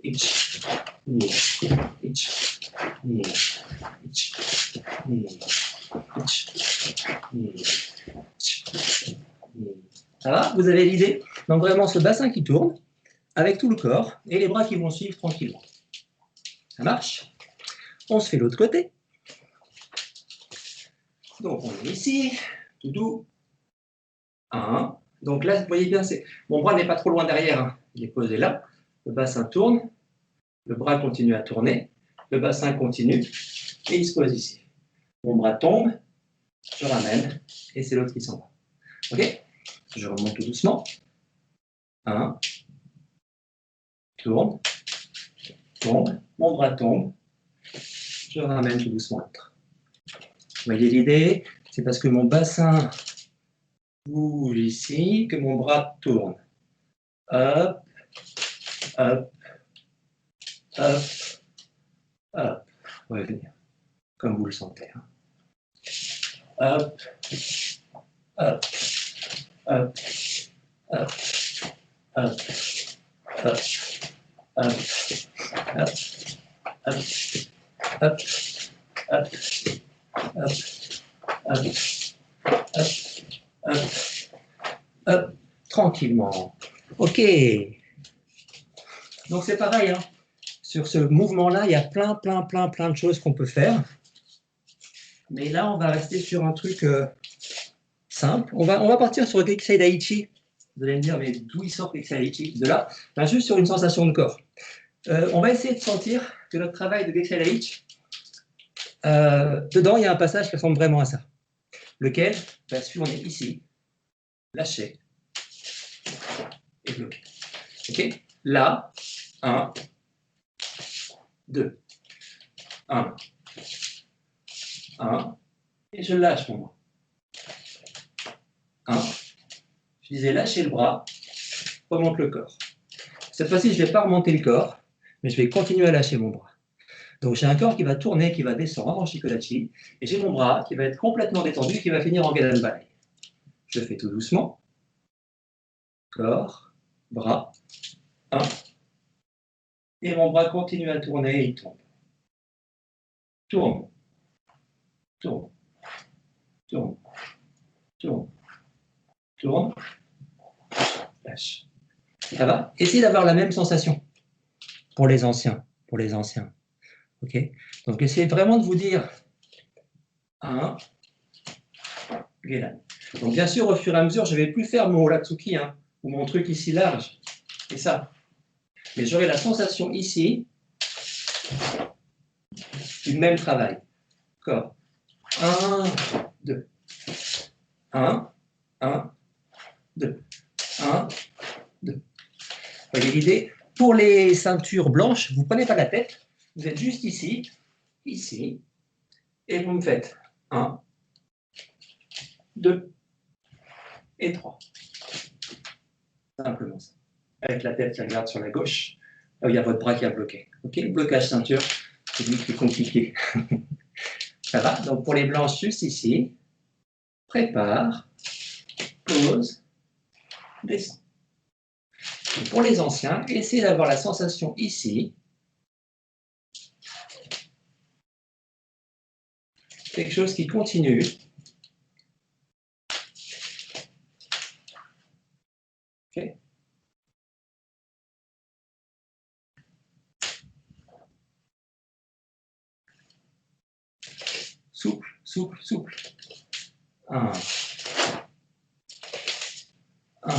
ich, ni, ich, ni, ich, ni, ich, ni, ni. Ça va? Vous avez l'idée? Donc vraiment ce bassin qui tourne, avec tout le corps, et les bras qui vont suivre tranquillement. Ça marche? On se fait l'autre côté. Donc on est ici, tout doux. 1. Donc là, vous voyez bien, mon bras n'est pas trop loin derrière, hein. Il est posé là. Le bassin tourne, le bras continue à tourner, le bassin continue, et il se pose ici. Mon bras tombe, je ramène, et c'est l'autre qui s'en va. Ok? Je remonte tout doucement. 1. Tourne, tombe, mon bras tombe, je ramène tout doucement l'autre. Vous voyez l'idée? C'est parce que mon bassin bouge ici que mon bras tourne. Hop, hop, hop, hop. Revenir, comme vous le sentez. Hein. Hop, hop, hop, hop, hop, hop, hop, hop, hop, hop, hop, hop, hop, hop, hop, hop, tranquillement. Ok. Donc c'est pareil, hein. Sur ce mouvement-là, il y a plein de choses qu'on peut faire. Mais là, on va rester sur un truc simple. On va partir sur Gekisai Daichi. Vous allez me dire, mais d'où il sort Gekisai Daichi? De là, ben, juste sur une sensation de corps. On va essayer de sentir que notre travail de Gekisai Daichi, dedans, il y a un passage qui ressemble vraiment à ça. Lequel? Ben, si on est ici, lâché et bloqué. Ok? Là, 1, 2, 1, 1, et je lâche mon bras. 1, je disais lâcher le bras, remonte le corps. Cette fois-ci, je ne vais pas remonter le corps, mais je vais continuer à lâcher mon bras. Donc j'ai un corps qui va tourner, qui va descendre en Shikodachi, et j'ai mon bras qui va être complètement détendu, qui va finir en Gedan Balai. Je le fais tout doucement. Corps, bras, 1. Et mon bras continue à tourner et il tombe. Tourne, tourne, tourne, tourne, tourne, lâche. Ça va? Essayez d'avoir la même sensation pour les anciens. Ok? Donc essayez vraiment de vous dire 1, Gedan. Donc bien sûr, au fur et à mesure, je ne vais plus faire mon Oratsuki, hein, ou mon truc ici large, et ça. Mais j'aurai la sensation ici du même travail. Corps. 1, 2. 1, 1, 2. 1, 2. Vous voyez l'idée? Pour les ceintures blanches, vous ne prenez pas la tête, vous êtes juste ici, ici, et vous me faites 1, 2 et 3. Simplement ça. Avec la tête qui regarde sur la gauche, là où il y a votre bras qui a bloqué. Ok, le blocage ceinture, c'est lui qui est compliqué. Ça va? Donc pour les blanches, juste ici, prépare, pose, descend. Et pour les anciens, essayez d'avoir la sensation ici, quelque chose qui continue. Okay. Souple, souple, souple. 1. 1.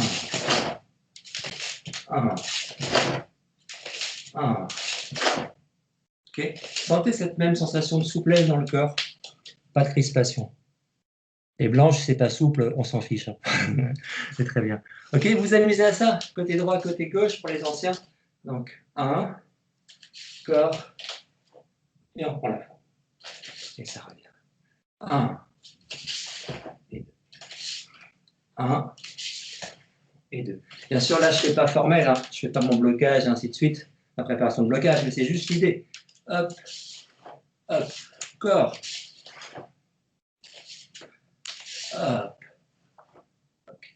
1. 1. Ok. Sentez cette même sensation de souplesse dans le corps. Pas de crispation. Et blanche, c'est pas souple, on s'en fiche. C'est très bien. Ok, vous amusez à ça, côté droit, côté gauche pour les anciens. Donc, 1, corps, et on prend la forme. Et ça revient. 1, et 2. 1, et 2. Bien sûr, là, je ne fais pas formel, hein. Je ne fais pas mon blocage, et ainsi de suite, la préparation de blocage, mais c'est juste l'idée. Hop, hop, corps. Hop. Okay.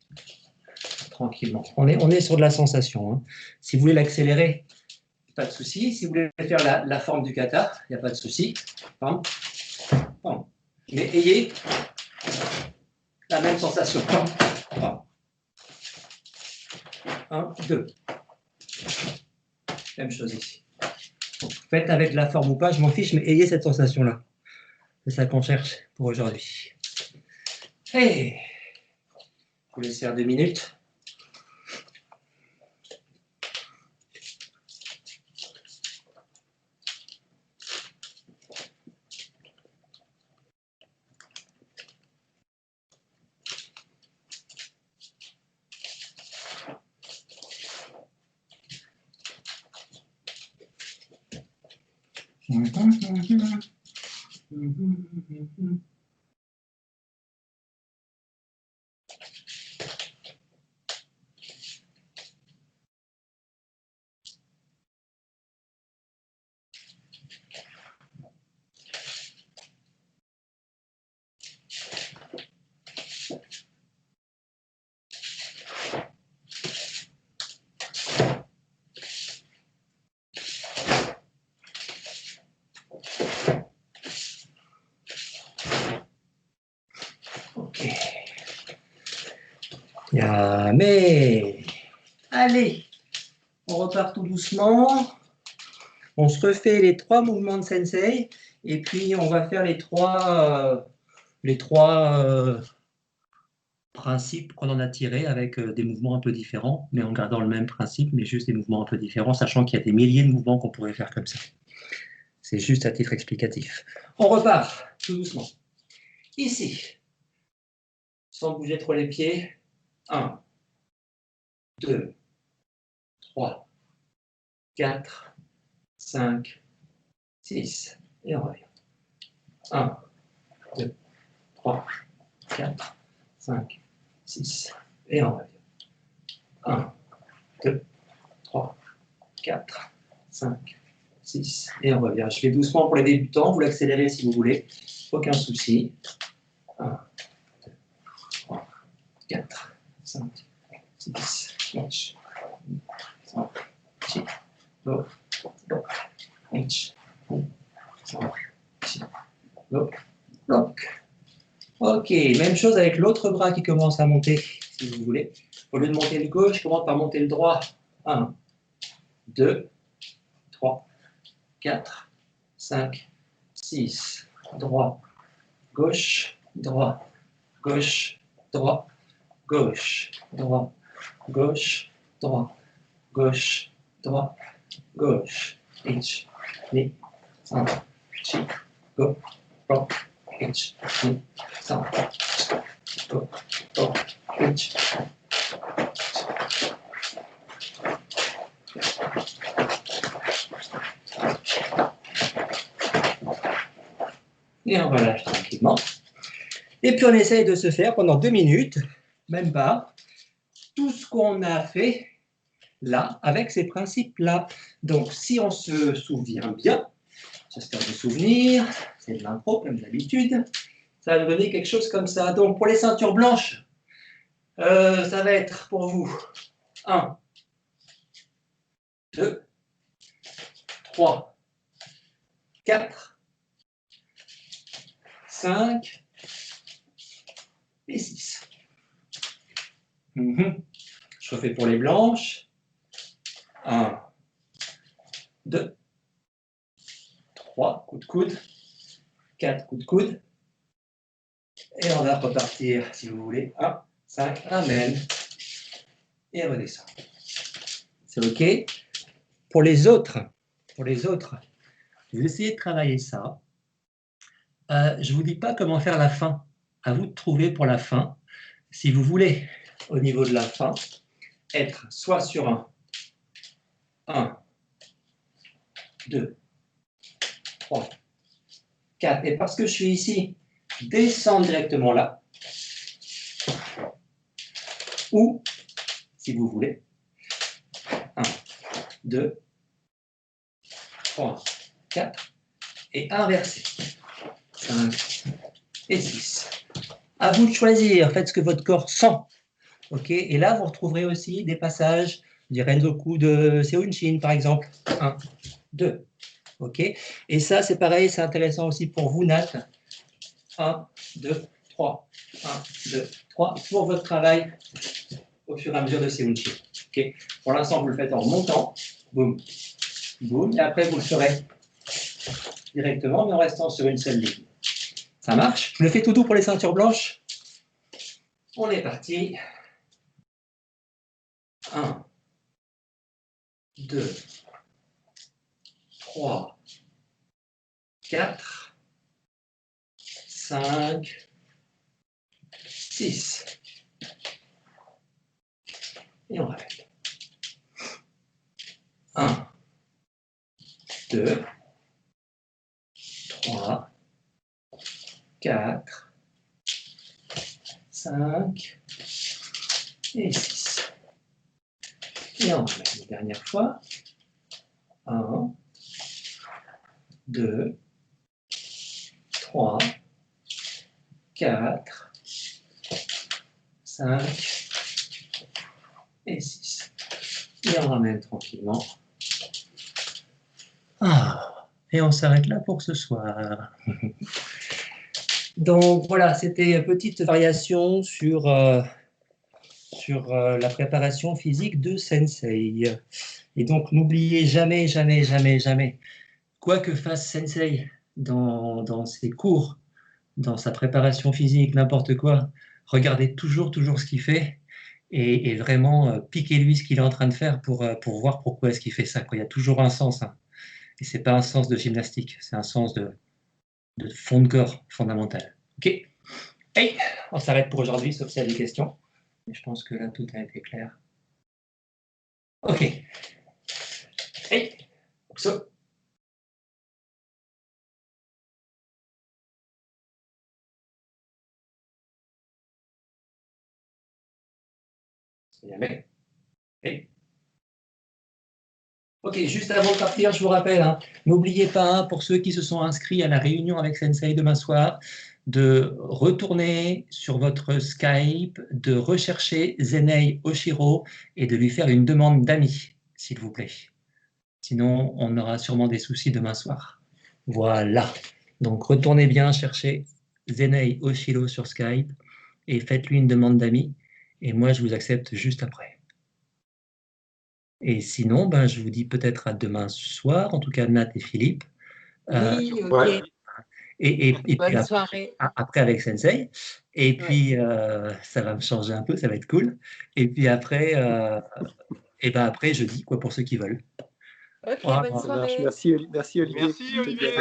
Tranquillement. On est sur de la sensation. Hein. Si vous voulez l'accélérer, pas de souci. Si vous voulez faire la forme du kata, il n'y a pas de souci. Mais ayez la même sensation. 1, 2. Même chose ici. Donc, faites avec la forme ou pas, je m'en fiche, mais ayez cette sensation-là. C'est ça qu'on cherche pour aujourd'hui. Hey, je vous laisse faire 2 minutes. Ok. Mais allez, on repart tout doucement. On se refait les 3 mouvements de sensei et puis on va faire les trois principes qu'on en a tirés avec des mouvements un peu différents, mais en gardant le même principe, mais juste des mouvements un peu différents, sachant qu'il y a des milliers de mouvements qu'on pourrait faire comme ça. C'est juste à titre explicatif. On repart tout doucement. Ici, sans bouger trop les pieds. 1, 2, 3, 4, 5, 6. Et on revient. 1, 2, 3, 4, 5, 6. Et on revient. 1, 2, 3, 4, 5, 6. Et on revient. Je fais doucement pour les débutants. Vous l'accélérez si vous voulez. Aucun souci. 1, 2, 3, 4, 5, 6. Marche. 5, 6. Go. Go. H. 5, 6. Go. Lock. Ok, même chose avec l'autre bras qui commence à monter, si vous voulez. Au lieu de monter le gauche, je commence par monter le droit. 1, 2, 3, 4, 5, 6. Droit, gauche, droit, gauche, droit, gauche, droit, gauche, droit, gauche, droit, gauche. H, ni, 5, 6, go, go, H, ni, 5, go, go, H. Et on relâche tranquillement. Et puis on essaye de se faire pendant 2 minutes, même pas, tout ce qu'on a fait là, avec ces principes-là. Donc si on se souvient bien, j'espère vous souvenir, c'est de l'impro comme d'habitude, ça va donner quelque chose comme ça. Donc pour les ceintures blanches, ça va être pour vous 1, 2, 3, 4, 5 et 6. Je refais pour les blanches. 1, 2, 3, coup de coude. 4 coups de coude. Et on va repartir, si vous voulez. 1, 5, amène. Et redescend. C'est OK. Pour les autres, vous essayez de travailler ça. Je ne vous dis pas comment faire la fin. À vous de trouver pour la fin. Si vous voulez, au niveau de la fin, être soit sur un 1, 2, 3, 4. Et parce que je suis ici, descendre directement là. Ou, si vous voulez, 1, 2, 3, 4. Et inverser. 5 et 6. À vous de choisir, faites ce que votre corps sent. OK. Et là, vous retrouverez aussi des passages, des Renzoku de Seoinchin, par exemple. 1, 2. OK. Et ça, c'est pareil, c'est intéressant aussi pour vous, Nat. 1, 2, 3. 1, 2, 3. Pour votre travail au fur et à mesure de Seoinchin. OK. Pour l'instant, vous le faites en montant. Boum. Boum. Et après, vous le ferez directement, mais en restant sur une seule ligne. Ça marche? Je le fais tout doux pour les ceintures blanches. On est parti. 1, 2, 3, 4, 5, 6. Et on répète. 1, 2, 3, 4, 5 et 6. Et on remet une dernière fois. 1, 2, 3, 4, 5 et 6. Et on ramène tranquillement. Et on s'arrête là pour ce soir. Donc voilà, c'était une petite variation sur la préparation physique de Sensei. Et donc n'oubliez jamais, jamais, jamais, jamais, quoi que fasse Sensei dans ses cours, dans sa préparation physique, n'importe quoi, regardez toujours ce qu'il fait et vraiment piquez-lui ce qu'il est en train de faire pour voir pourquoi est-ce qu'il fait ça, quoi. Il y a toujours un sens. Hein. Et ce n'est pas un sens de gymnastique, c'est un sens de fond de corps fondamental. OK. Hey, on s'arrête pour aujourd'hui, sauf s'il y a des questions. Mais je pense que là, tout a été clair. OK. Hey, so. Hey. Ok, juste avant de partir, je vous rappelle, hein, n'oubliez pas, pour ceux qui se sont inscrits à la réunion avec Sensei demain soir, de retourner sur votre Skype, de rechercher Zenei Oshiro et de lui faire une demande d'amis, s'il vous plaît. Sinon, on aura sûrement des soucis demain soir. Voilà. Donc, retournez bien chercher Zenei Oshiro sur Skype et faites-lui une demande d'amis. Et moi, je vous accepte juste après. Et sinon, ben, je vous dis peut-être à demain soir, en tout cas Nat et Philippe. Oui, ok. Ouais. Et puis Bonne soirée. après avec Sensei. Et puis, ça va me changer un peu, ça va être cool. Et puis après, et ben après jeudi, quoi, pour ceux qui veulent. Ok, Voilà. bonne soirée. Merci Olivier. Merci Olivier.